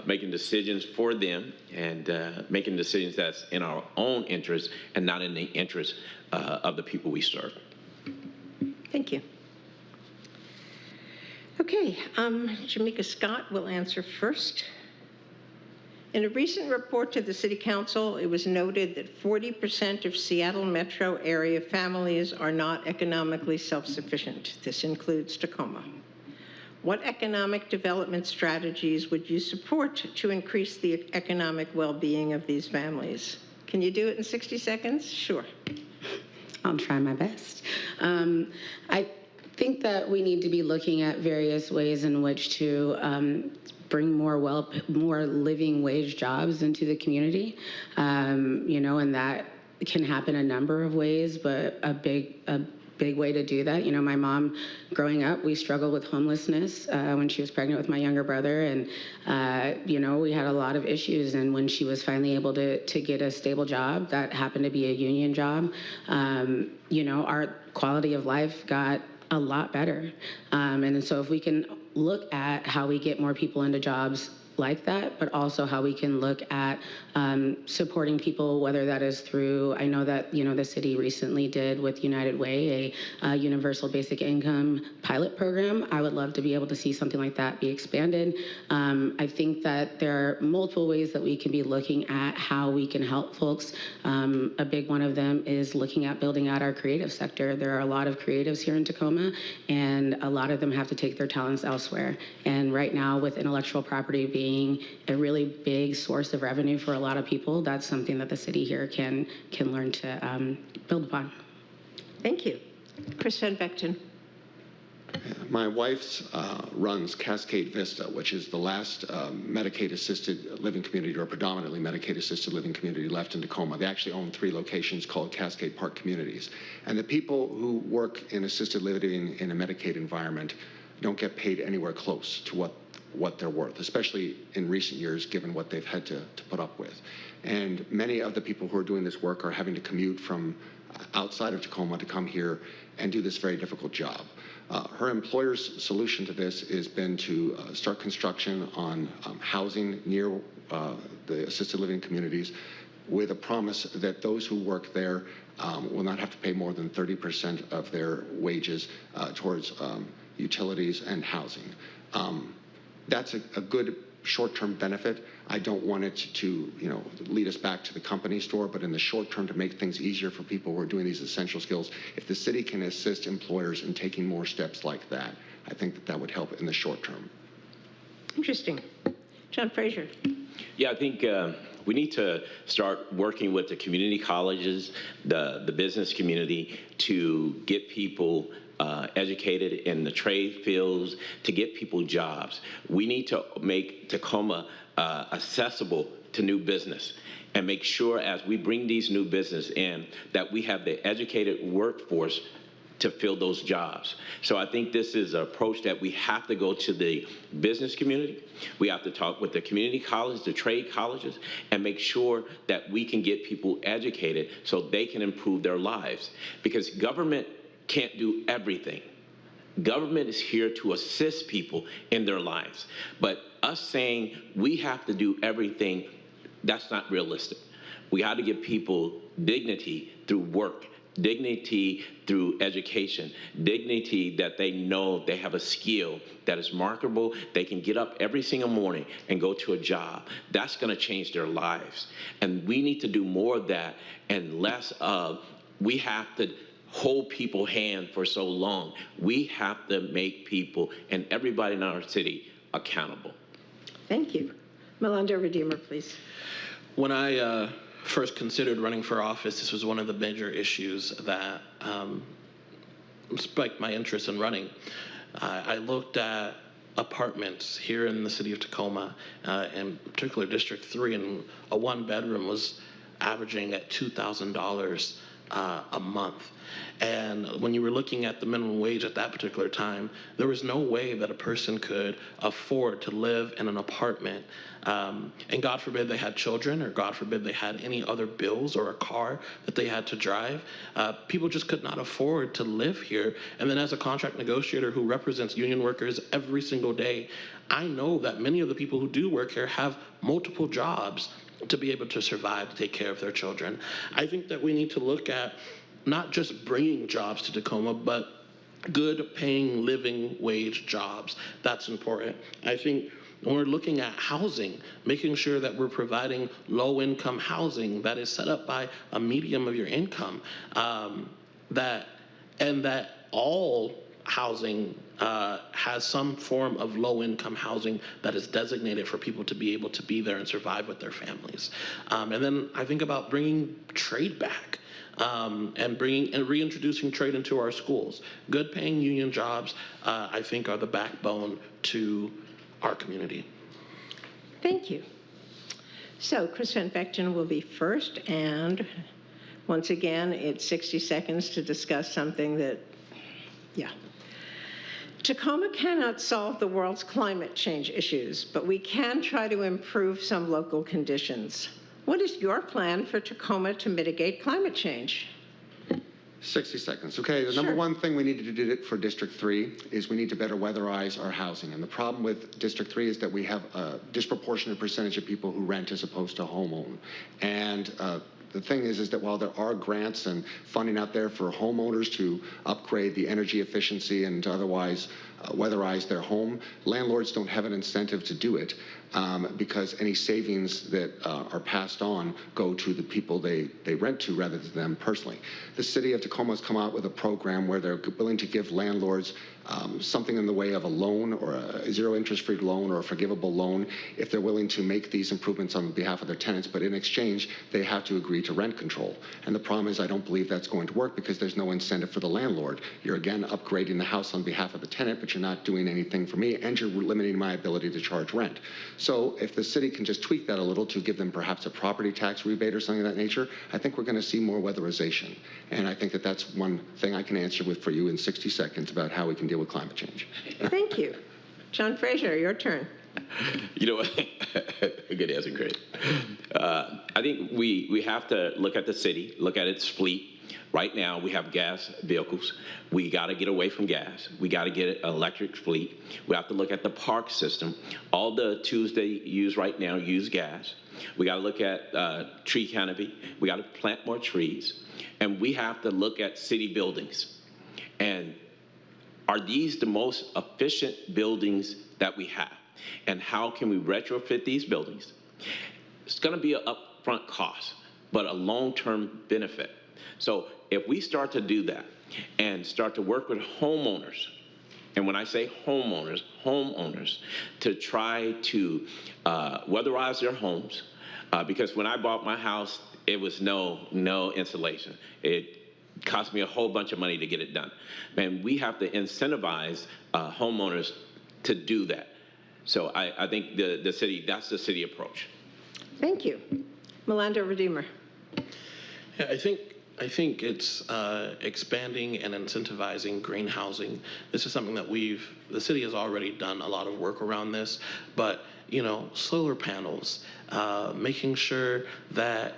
[SPEAKER 5] making decisions for them and making decisions that's in our own interest and not in the interest of the people we serve.
[SPEAKER 1] Thank you. Okay, Jamika Scott will answer first. In a recent report to the City Council, it was noted that 40% of Seattle metro area families are not economically self-sufficient. This includes Tacoma. What economic development strategies would you support to increase the economic well-being of these families? Can you do it in 60 seconds? Sure.
[SPEAKER 3] I'll try my best. I think that we need to be looking at various ways in which to bring more living wage jobs into the community, and that can happen a number of ways, but a big way to do that. My mom, growing up, we struggled with homelessness when she was pregnant with my younger brother, and we had a lot of issues. And when she was finally able to get a stable job that happened to be a union job, our quality of life got a lot better. And so if we can look at how we get more people into jobs like that, but also how we can look at supporting people, whether that is through, I know that, the city recently did with United Way, a universal basic income pilot program. I would love to be able to see something like that be expanded. I think that there are multiple ways that we can be looking at how we can help folks. A big one of them is looking at building out our creative sector. There are a lot of creatives here in Tacoma, and a lot of them have to take their talents elsewhere. And right now, with intellectual property being a really big source of revenue for a lot of people, that's something that the city here can learn to build upon.
[SPEAKER 1] Thank you. Chris Van Vechten.
[SPEAKER 4] My wife runs Cascade Vista, which is the last Medicaid-assisted living community, or predominantly Medicaid-assisted living community left in Tacoma. They actually own 3 locations called Cascade Park Communities. And the people who work in assisted living in a Medicaid environment don't get paid anywhere close to what they're worth, especially in recent years, given what they've had to put up with. And many of the people who are doing this work are having to commute from outside of Tacoma to come here and do this very difficult job. Her employer's solution to this has been to start construction on housing near the assisted living communities, with a promise that those who work there will not have to pay more than 30% of their wages towards utilities and housing. That's a good short-term benefit. I don't want it to lead us back to the company store, but in the short term to make things easier for people who are doing these essential skills. If the city can assist employers in taking more steps like that, I think that that would help in the short term.
[SPEAKER 1] Interesting. John Fraser.
[SPEAKER 5] Yeah, I think we need to start working with the community colleges, the business community, to get people educated in the trade fields, to get people jobs. We need to make Tacoma accessible to new business and make sure as we bring these new business in that we have the educated workforce to fill those jobs. So I think this is an approach that we have to go to the business community. We have to talk with the community college, the trade colleges, and make sure that we can get people educated so they can improve their lives. Because government can't do everything. Government is here to assist people in their lives. But us saying we have to do everything, that's not realistic. We have to give people dignity through work, dignity through education, dignity that they know they have a skill that is marketable. They can get up every single morning and go to a job. That's going to change their lives. And we need to do more of that and less of we have to hold people's hand for so long. We have to make people and everybody in our city accountable.
[SPEAKER 1] Thank you. Melinda Redeemer, please.
[SPEAKER 2] When I first considered running for office, this was one of the major issues that spiked my interest in running. I looked at apartments here in the city of Tacoma, in particular District 3, and a one-bedroom was averaging at $2,000 a month. And when you were looking at the minimum wage at that particular time, there was no way that a person could afford to live in an apartment. And God forbid they had children, or God forbid they had any other bills or a car that they had to drive. People just could not afford to live here. And then as a contract negotiator who represents union workers every single day, I know that many of the people who do work here have multiple jobs to be able to survive, to take care of their children. I think that we need to look at not just bringing jobs to Tacoma, but good paying living wage jobs. That's important. I think when we're looking at housing, making sure that we're providing low income housing that is set up by a medium of your income, that all housing has some form of low-income housing that is designated for people to be able to be there and survive with their families. And then I think about bringing trade back and reintroducing trade into our schools. Good-paying union jobs, I think, are the backbone to our community.
[SPEAKER 1] Thank you. So Chris Van Vechten will be first, and once again, it's 60 seconds to discuss something that, yeah. Tacoma cannot solve the world's climate change issues, but we can try to improve some local conditions. What is your plan for Tacoma to mitigate climate change?
[SPEAKER 4] 60 seconds. Okay, the number one thing we need to do for District 3 is we need to better weatherize our housing. And the problem with District 3 is that we have a disproportionate percentage of people who rent as opposed to home own. And the thing is that while there are grants and funding out there for homeowners to upgrade the energy efficiency and to otherwise weatherize their home, landlords don't have an incentive to do it because any savings that are passed on go to the people they rent to rather than them personally. The city of Tacoma has come out with a program where they're willing to give landlords something in the way of a loan or a zero interest free loan or a forgivable loan if they're willing to make these improvements on behalf of their tenants, but in exchange they have to agree to rent control. And the problem is I don't believe that's going to work because there's no incentive for the landlord. You're again upgrading the house on behalf of the tenant, but you're not doing anything for me, and you're limiting my ability to charge rent. So if the city can just tweak that a little to give them perhaps a property tax rebate or something of that nature, I think we're going to see more weatherization. And I think that that's one thing I can answer for you in 60 seconds about how we can deal with climate change.
[SPEAKER 1] Thank you. John Fraser, your turn.
[SPEAKER 5] You know, good answer, Chris. I think we have to look at the city, look at its fleet. Right now, we have gas vehicles. We got to get away from gas. We got to get an electric fleet. We have to look at the park system. All the tubes they use right now use gas. We got to look at tree canopy. We got to plant more trees. And we have to look at city buildings. And are these the most efficient buildings that we have? and how can we retrofit these buildings. It's going to be an upfront cost, but a long-term benefit. So if we start to do that and start to work with homeowners, and when I say homeowners, to try to weatherize their homes, because when I bought my house, it was no insulation. It cost me a whole bunch of money to get it done. And we have to incentivize homeowners to do that. So I think that's the city approach.
[SPEAKER 1] Thank you. Melinda Redeemer.
[SPEAKER 2] Yeah, I think it's expanding and incentivizing green housing. This is something that the city has already done a lot of work around this, but solar panels, making sure that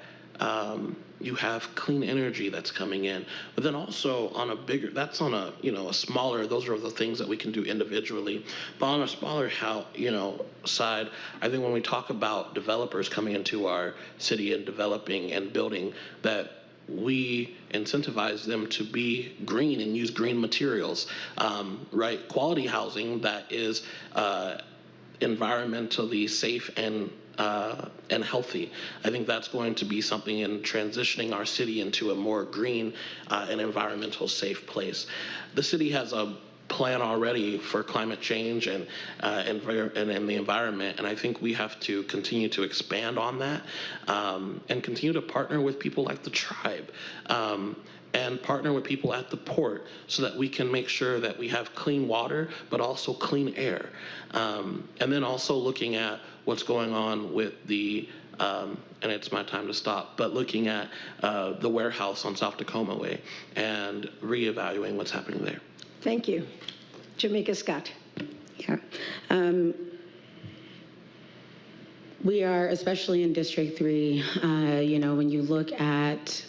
[SPEAKER 2] you have clean energy that's coming in, but then also on a bigger, that's on a smaller, those are the things that we can do individually, but on a smaller side, I think when we talk about developers coming into our city and developing and building, that we incentivize them to be green and use green materials, right? Quality housing that is environmentally safe and healthy. I think that's going to be something in transitioning our city into a more green and environmental safe place. The city has a plan already for climate change and the environment, and I think we have to continue to expand on that and continue to partner with people like the tribe and partner with people at the port so that we can make sure that we have clean water but also clean air, and then also looking at what's going on with the and it's my time to stop, but looking at the warehouse on South Tacoma Way and reevaluating what's happening there.
[SPEAKER 1] Thank you. Jamaica Scott.
[SPEAKER 3] Yeah. We are, especially in District 3, when you look at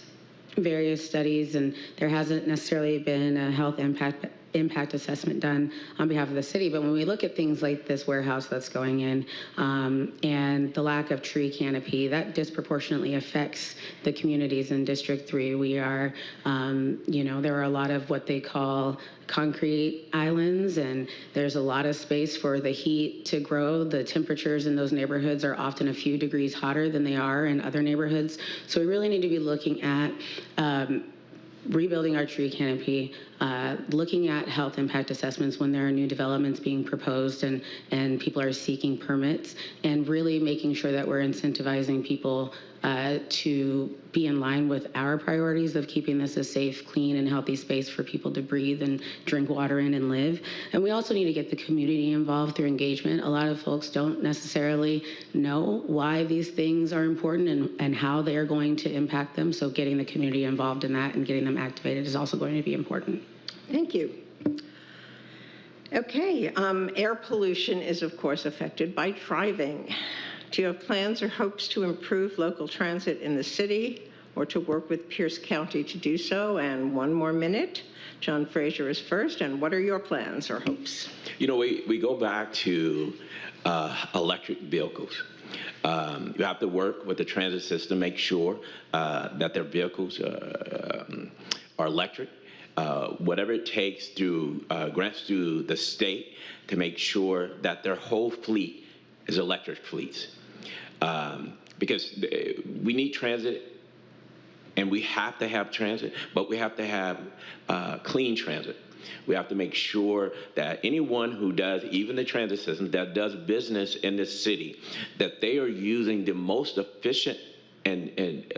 [SPEAKER 3] various studies, and there hasn't necessarily been a health impact assessment done on behalf of the city, but when we look at things like this warehouse that's going in and the lack of tree canopy, that disproportionately affects the communities in District 3. We are, there are a lot of what they call concrete islands, and there's a lot of space for the heat to grow. The temperatures in those neighborhoods are often a few degrees hotter than they are in other neighborhoods. So we really need to be looking at rebuilding our tree canopy, looking at health impact assessments when there are new developments being proposed and people are seeking permits, and really making sure that we're incentivizing people to be in line with our priorities of keeping this a safe, clean, and healthy space for people to breathe and drink water in and live. And we also need to get the community involved through engagement. A lot of folks don't necessarily know why these things are important and how they are going to impact them. So getting the community involved in that and getting them activated is also going to be important.
[SPEAKER 1] Thank you. Okay, air pollution is of course affected by driving. Do you have plans or hopes to improve local transit in the city or to work with Pierce County to do so? And one more minute. John Fraser is first, and what are your plans or hopes?
[SPEAKER 5] We go back to electric vehicles. You have to work with the transit system, make sure that their vehicles are electric. Whatever it takes through grants through the state to make sure that their whole fleet is electric fleets. Because we need transit and we have to have transit, but we have to have clean transit. We have to make sure that anyone who does, even the transit system, that does business in this city, that they are using the most efficient and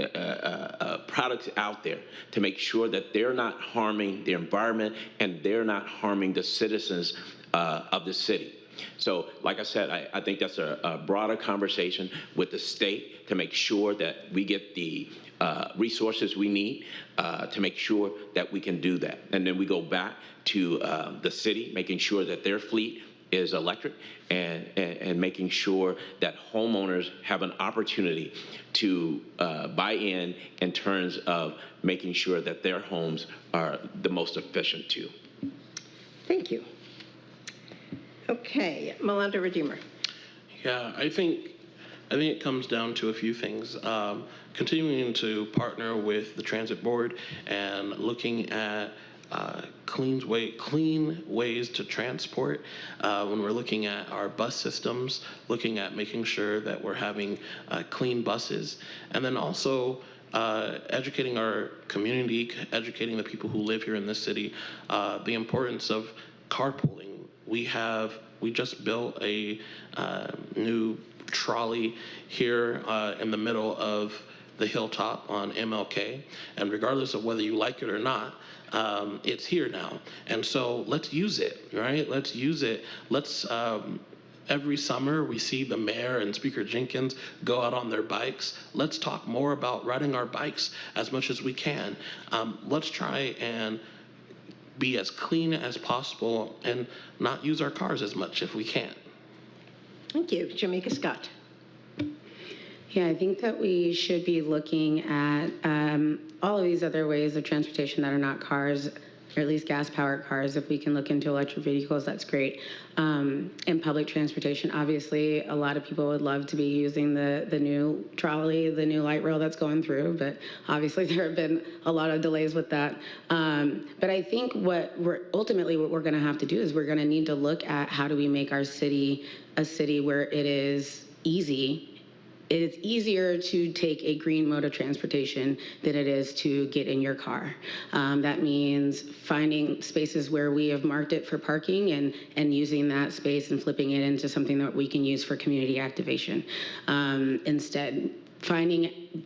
[SPEAKER 5] products out there to make sure that they're not harming the environment and they're not harming the citizens of the city. So, like I said, I think that's a broader conversation with the state to make sure that we get the resources we need to make sure that we can do that. And then we go back to the city, making sure that their fleet is electric and making sure that homeowners have an opportunity to buy in terms of making sure that their homes are the most efficient too.
[SPEAKER 1] Thank you. Okay, Melinda Redeemer.
[SPEAKER 2] Yeah, I think it comes down to a few things. Continuing to partner with the transit board and looking at clean ways to transport, when we're looking at our bus systems, looking at making sure that we're having clean buses, and then also educating our community, educating the people who live here in this city, the importance of carpooling. We just built a new trolley here in the middle of the hilltop on MLK, and regardless of whether you like it or not, it's here now. And so let's use it, right? Let's use it. Let's every summer we see the mayor and Speaker Jenkins go out on their bikes. Let's talk more about riding our bikes as much as we can. Let's try and be as clean as possible and not use our cars as much if we can.
[SPEAKER 1] Thank you. Jamaica Scott.
[SPEAKER 3] Yeah, I think that we should be looking at all of these other ways of transportation that are not cars, or at least gas-powered cars. If we can look into electric vehicles, that's great. And public transportation, obviously, a lot of people would love to be using the new trolley, the new light rail that's going through, but obviously there have been a lot of delays with that. But I think what we're going to have to do is we're going to need to look at how do we make our city a city where it is easy. It is easier to take a green mode of transportation than it is to get in your car. That means finding spaces where we have marked it for parking and using that space and flipping it into something that we can use for community activation. Instead,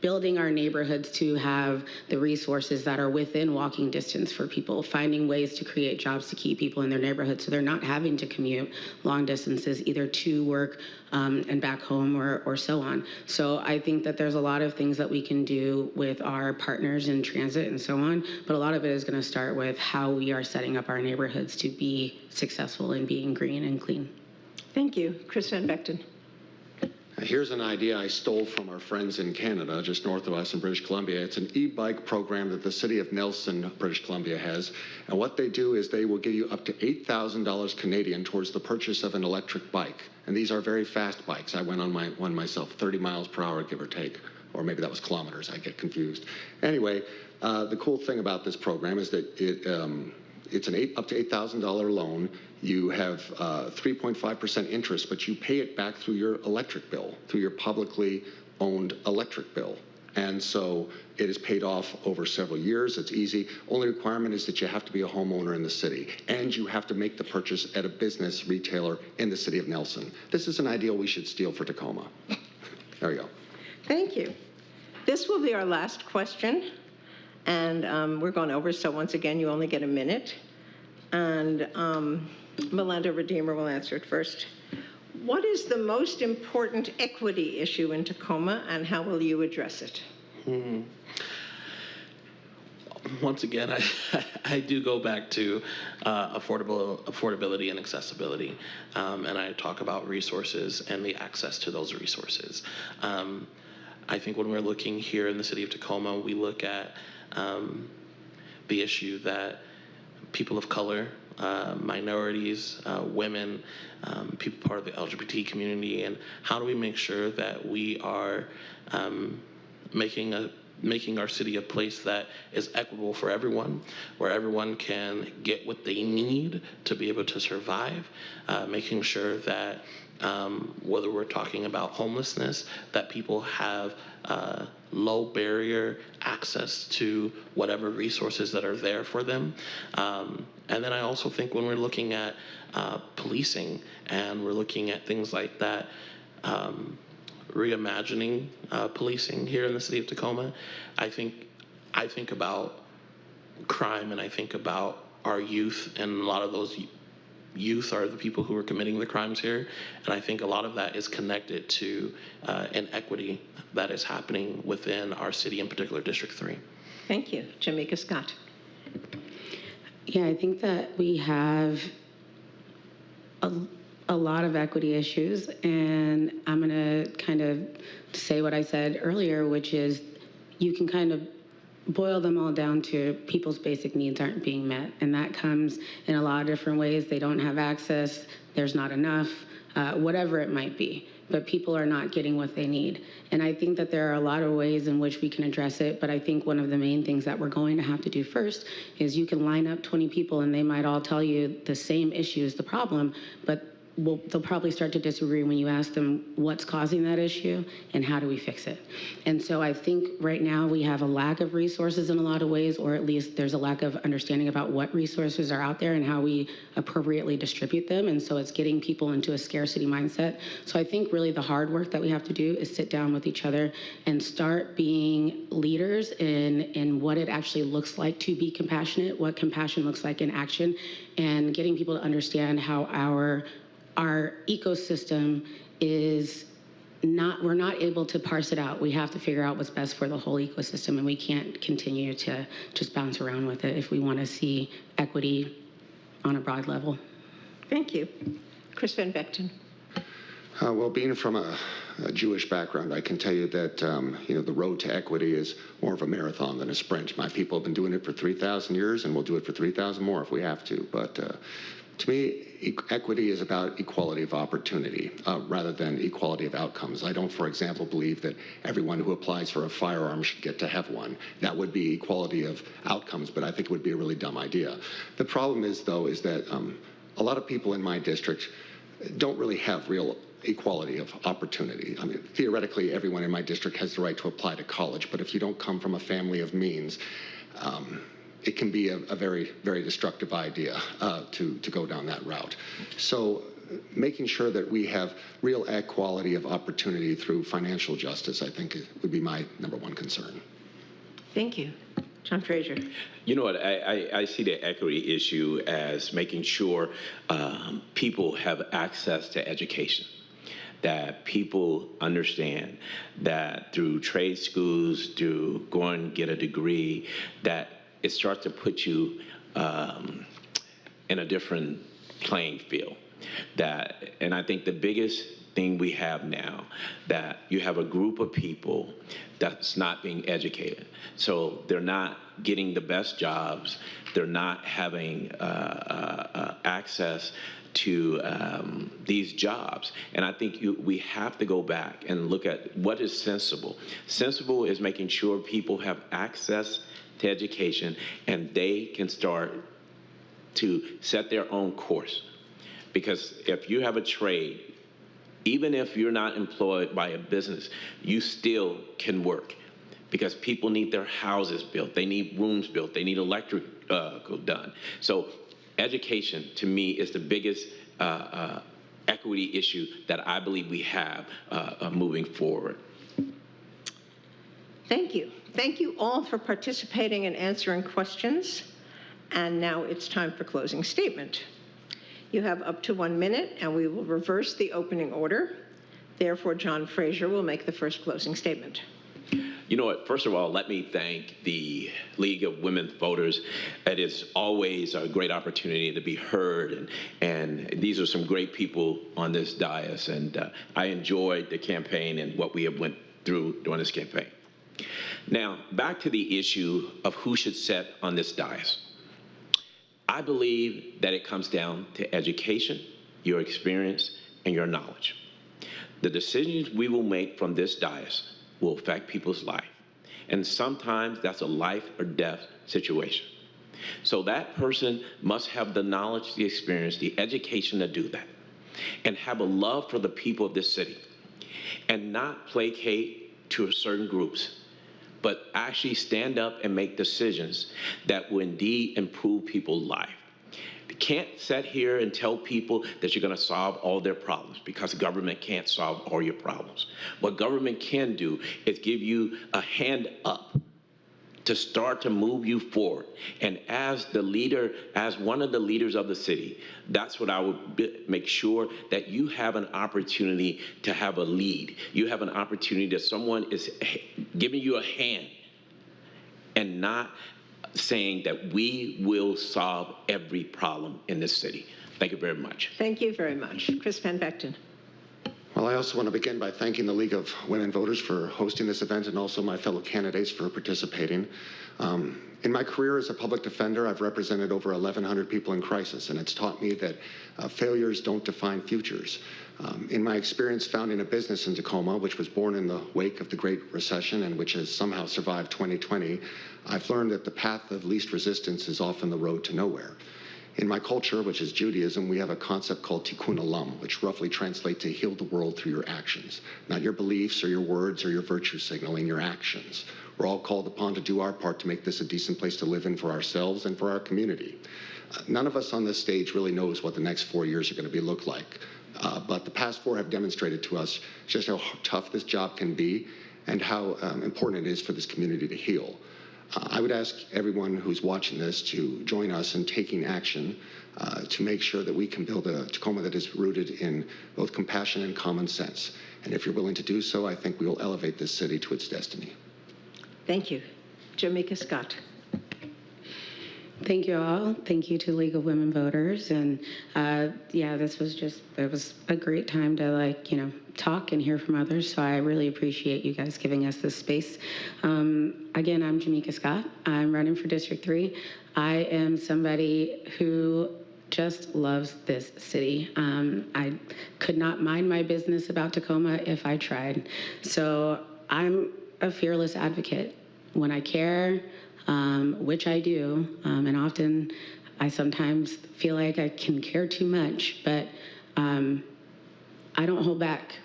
[SPEAKER 3] building our neighborhoods to have the resources that are within walking distance for people, finding ways to create jobs to keep people in their neighborhoods so they're not having to commute long distances either to work and back home or so on. So I think that there's a lot of things that we can do with our partners in transit and so on, but a lot of it is going to start with how we are setting up our neighborhoods to be successful in being green and clean.
[SPEAKER 1] Thank you. Chris Van Vechten.
[SPEAKER 4] Here's an idea I stole from our friends in Canada, just north of us in British Columbia. It's an e-bike program that the city of Nelson, British Columbia has. And what they do is they will give you up to $8,000 Canadian towards the purchase of an electric bike. And these are very fast bikes. I went on one myself, 30 miles per hour, give or take. Or maybe that was kilometers, I get confused. Anyway, the cool thing about this program is that it's an up to $8,000 loan. You have 3.5% interest, but you pay it back through your electric bill, through your publicly owned electric bill. And so it is paid off over several years. It's easy. Only requirement is that you have to be a homeowner in the city, and you have to make the purchase at a business retailer in the city of Nelson. This is an ideal we should steal for Tacoma. There you go.
[SPEAKER 1] Thank you. This will be our last question, and we're going over, so once again, you only get a minute. And Melinda Redeemer will answer it first. What is the most important equity issue in Tacoma, and how will you address it?
[SPEAKER 2] Once again, I do go back to affordability and accessibility, and I talk about resources and the access to those resources. I think when we're looking here in the city of Tacoma, we look at the issue that people of color, minorities, women, people part of the LGBT community, and how do we make sure that we are making our city a place that is equitable for everyone, where everyone can get what they need to be able to survive, making sure that whether we're talking about homelessness, that people have low barrier access to whatever resources that are there for them. And then I also think when we're looking at policing and we're looking at things like that, reimagining policing here in the city of Tacoma, I think about crime, and I think about our youth, and a lot of those youth are the people who are committing the crimes here, and I think a lot of that is connected to inequity that is happening within our city, in particular District 3.
[SPEAKER 1] Thank you. Jamaica Scott.
[SPEAKER 3] Yeah, I think that we have a lot of equity issues, and I'm going to kind of say what I said earlier, which is you can kind of boil them all down to people's basic needs aren't being met, and that comes in a lot of different ways. They don't have access, there's not enough, whatever it might be. But people are not getting what they need. And I think that there are a lot of ways in which we can address it, but I think one of the main things that we're going to have to do first is you can line up 20 people and they might all tell you the same issue is the problem, but they'll probably start to disagree when you ask them what's causing that issue and how do we fix it. And so I think right now we have a lack of resources in a lot of ways, or at least there's a lack of understanding about what resources are out there and how we appropriately distribute them. And so it's getting people into a scarcity mindset. So I think really the hard work that we have to do is sit down with each other and start being leaders in what it actually looks like to be compassionate, what compassion looks like in action, and getting people to understand how our ecosystem is not, we're not able to parse it out. We have to figure out what's best for the whole ecosystem, and we can't continue to just bounce around with it if we want to see equity on a broad level.
[SPEAKER 1] Thank you. Chris Van Vechten.
[SPEAKER 4] Well, being from a Jewish background, I can tell you that the road to equity is more of a marathon than a sprint. My people have been doing it for 3,000 years, and we'll do it for 3,000 more if we have to. But to me, equity is about equality of opportunity rather than equality of outcomes. I don't, for example, believe that everyone who applies for a firearm should get to have one. That would be equality of outcomes, but I think it would be a really dumb idea. The problem is, though, is that a lot of people in my district don't really have real equality of opportunity. I mean, theoretically, everyone in my district has the right to apply to college, but if you don't come from a family of means, it can be a very, very destructive idea to go down that route. So making sure that we have real equality of opportunity through financial justice, I think, would be my #1 concern.
[SPEAKER 1] Thank you. John Fraser.
[SPEAKER 5] You know what, I see the equity issue as making sure people have access to education, that people understand that through trade schools, through going and get a degree, that it starts to put you in a different playing field. And I think the biggest thing we have now, that you have a group of people that's not being educated. So they're not getting the best jobs. They're not having access to these jobs. And I think we have to go back and look at what is sensible. Sensible is making sure people have access to education and they can start to set their own course. Because if you have a trade, even if you're not employed by a business, you still can work, because people need their houses built, they need rooms built, they need electrical done. So education, to me, is the biggest equity issue that I believe we have moving forward.
[SPEAKER 1] Thank you. Thank you all for participating and answering questions. And now it's time for closing statement. You have up to 1 minute, and we will reverse the opening order. Therefore, John Fraser will make the first closing statement.
[SPEAKER 5] You know what? First of all, let me thank the League of Women Voters. It is always a great opportunity to be heard, and these are some great people on this dais, and I enjoyed the campaign and what we have went through during this campaign. Now, back to the issue of who should sit on this dais. I believe that it comes down to education, your experience, and your knowledge. The decisions we will make from this dais will affect people's life. And sometimes that's a life or death situation. So that person must have the knowledge, the experience, the education to do that, and have a love for the people of this city, and not placate to certain groups, but actually stand up and make decisions that will indeed improve people's life. You can't sit here and tell people that you're going to solve all their problems, because government can't solve all your problems. What government can do is give you a hand up to start to move you forward. And as the leader, as one of the leaders of the city, that's what I would make sure, that you have an opportunity to have a lead. You have an opportunity that someone is giving you a hand and not saying that we will solve every problem in this city. Thank you very much.
[SPEAKER 1] Thank you very much. Chris Van Vechten.
[SPEAKER 4] Well, Well, I also want to begin by thanking the League of Women Voters for hosting this event and also my fellow candidates for participating. In my career as a public defender, I've represented over 1,100 people in crisis, and it's taught me that failures don't define futures. In my experience founding a business in Tacoma, which was born in the wake of the Great Recession and which has somehow survived 2020, I've learned that the path of least resistance is often the road to nowhere. In my culture, which is Judaism, we have a concept called tikkun olam, which roughly translates to heal the world through your actions, not your beliefs or your words or your virtue signaling, your actions. We're all called upon to do our part to make this a decent place to live in for ourselves and for our community. None of us on this stage really knows what the next 4 years are going to look like, but the past 4 have demonstrated to us just how tough this job can be and how important it is for this community to heal. I would ask everyone who's watching this to join us in taking action to make sure that we can build a Tacoma that is rooted in both compassion and common sense. And if you're willing to do so, I think we will elevate this city to its destiny.
[SPEAKER 1] Thank you. Jamaica Scott.
[SPEAKER 3] Thank you all. Thank you to League of Women Voters. And yeah, it was a great time to talk and hear from others. So I really appreciate you guys giving us this space. Again, I'm Jamaica Scott. I'm running for District 3. I am somebody who just loves this city. I could not mind my business about Tacoma if I tried. So I'm a fearless advocate. When I care, which I do, and often I sometimes feel like I can care too much, but I don't hold back.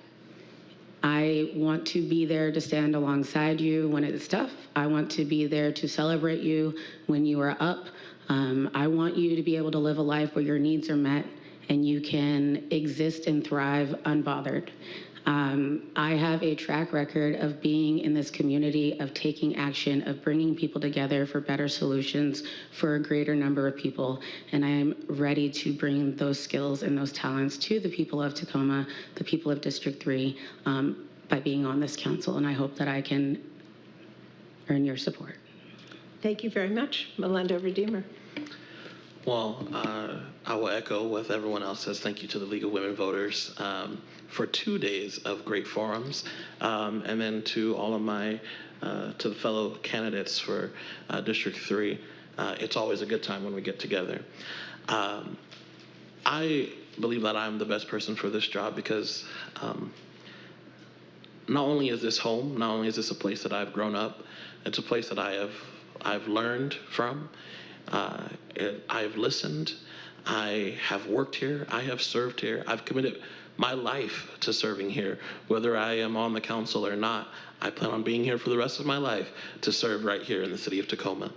[SPEAKER 3] I want to be there to stand alongside you when it's tough. I want to be there to celebrate you when you are up. I want you to be able to live a life where your needs are met and you can exist and thrive unbothered. I have a track record of being in this community, of taking action, of bringing people together for better solutions for a greater number of people. And I am ready to bring those skills and those talents to the people of Tacoma, the people of District 3, by being on this council. And I hope that I can earn your support.
[SPEAKER 1] Thank you very much. Melinda Redeemer.
[SPEAKER 2] Well, I will echo what everyone else says. Thank you to the League of Women Voters for 2 days of great forums, and then to all of to the fellow candidates for District 3. It's always a good time when we get together. I believe that I'm the best person for this job because not only is this home, not only is this a place that I've grown up, it's a place that I've learned from. I've listened, I have worked here, I have served here, I've committed my life to serving here. Whether I am on the council or not, I plan on being here for the rest of my life to serve right here in the city of Tacoma.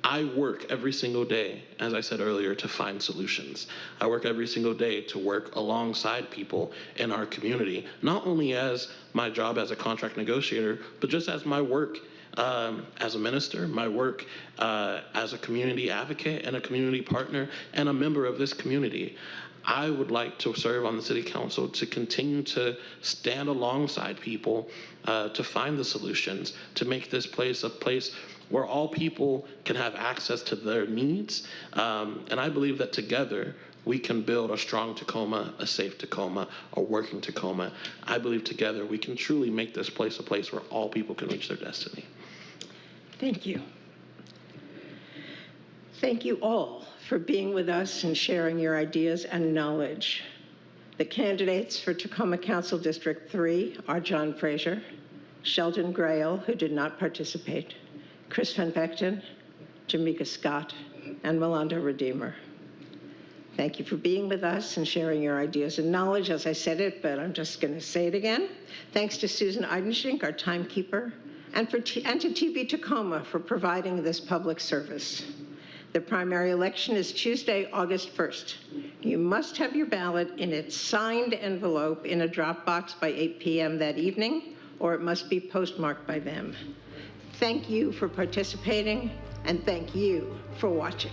[SPEAKER 2] I work every single day, as I said earlier, to find solutions. I work every single day to work alongside people in our community, not only as my job as a contract negotiator, but just as my work as a minister, my work as a community advocate and a community partner and a member of this community. I would like to serve on the city council to continue to stand alongside people to find the solutions, to make this place a place where all people can have access to their needs. And I believe that together we can build a strong Tacoma, a safe Tacoma, a working Tacoma. I believe together we can truly make this place a place where all people can reach their destiny.
[SPEAKER 1] Thank you. Thank you all for being with us and sharing your ideas and knowledge. The candidates for Tacoma Council District 3 are John Fraser, Sheldon Grail, who did not participate, Chris Van Vechten, Jamaica Scott, and Melinda Redeemer. Thank you for being with us and sharing your ideas and knowledge. As I said it, but I'm just going to say it again. Thanks to Susan Eidenschink, our timekeeper, and to TV Tacoma for providing this public service. The primary election is Tuesday, August 1st. You must have your ballot in its signed envelope in a drop box by 8 p.m. that evening, or it must be postmarked by them. Thank you for participating, and thank you for watching.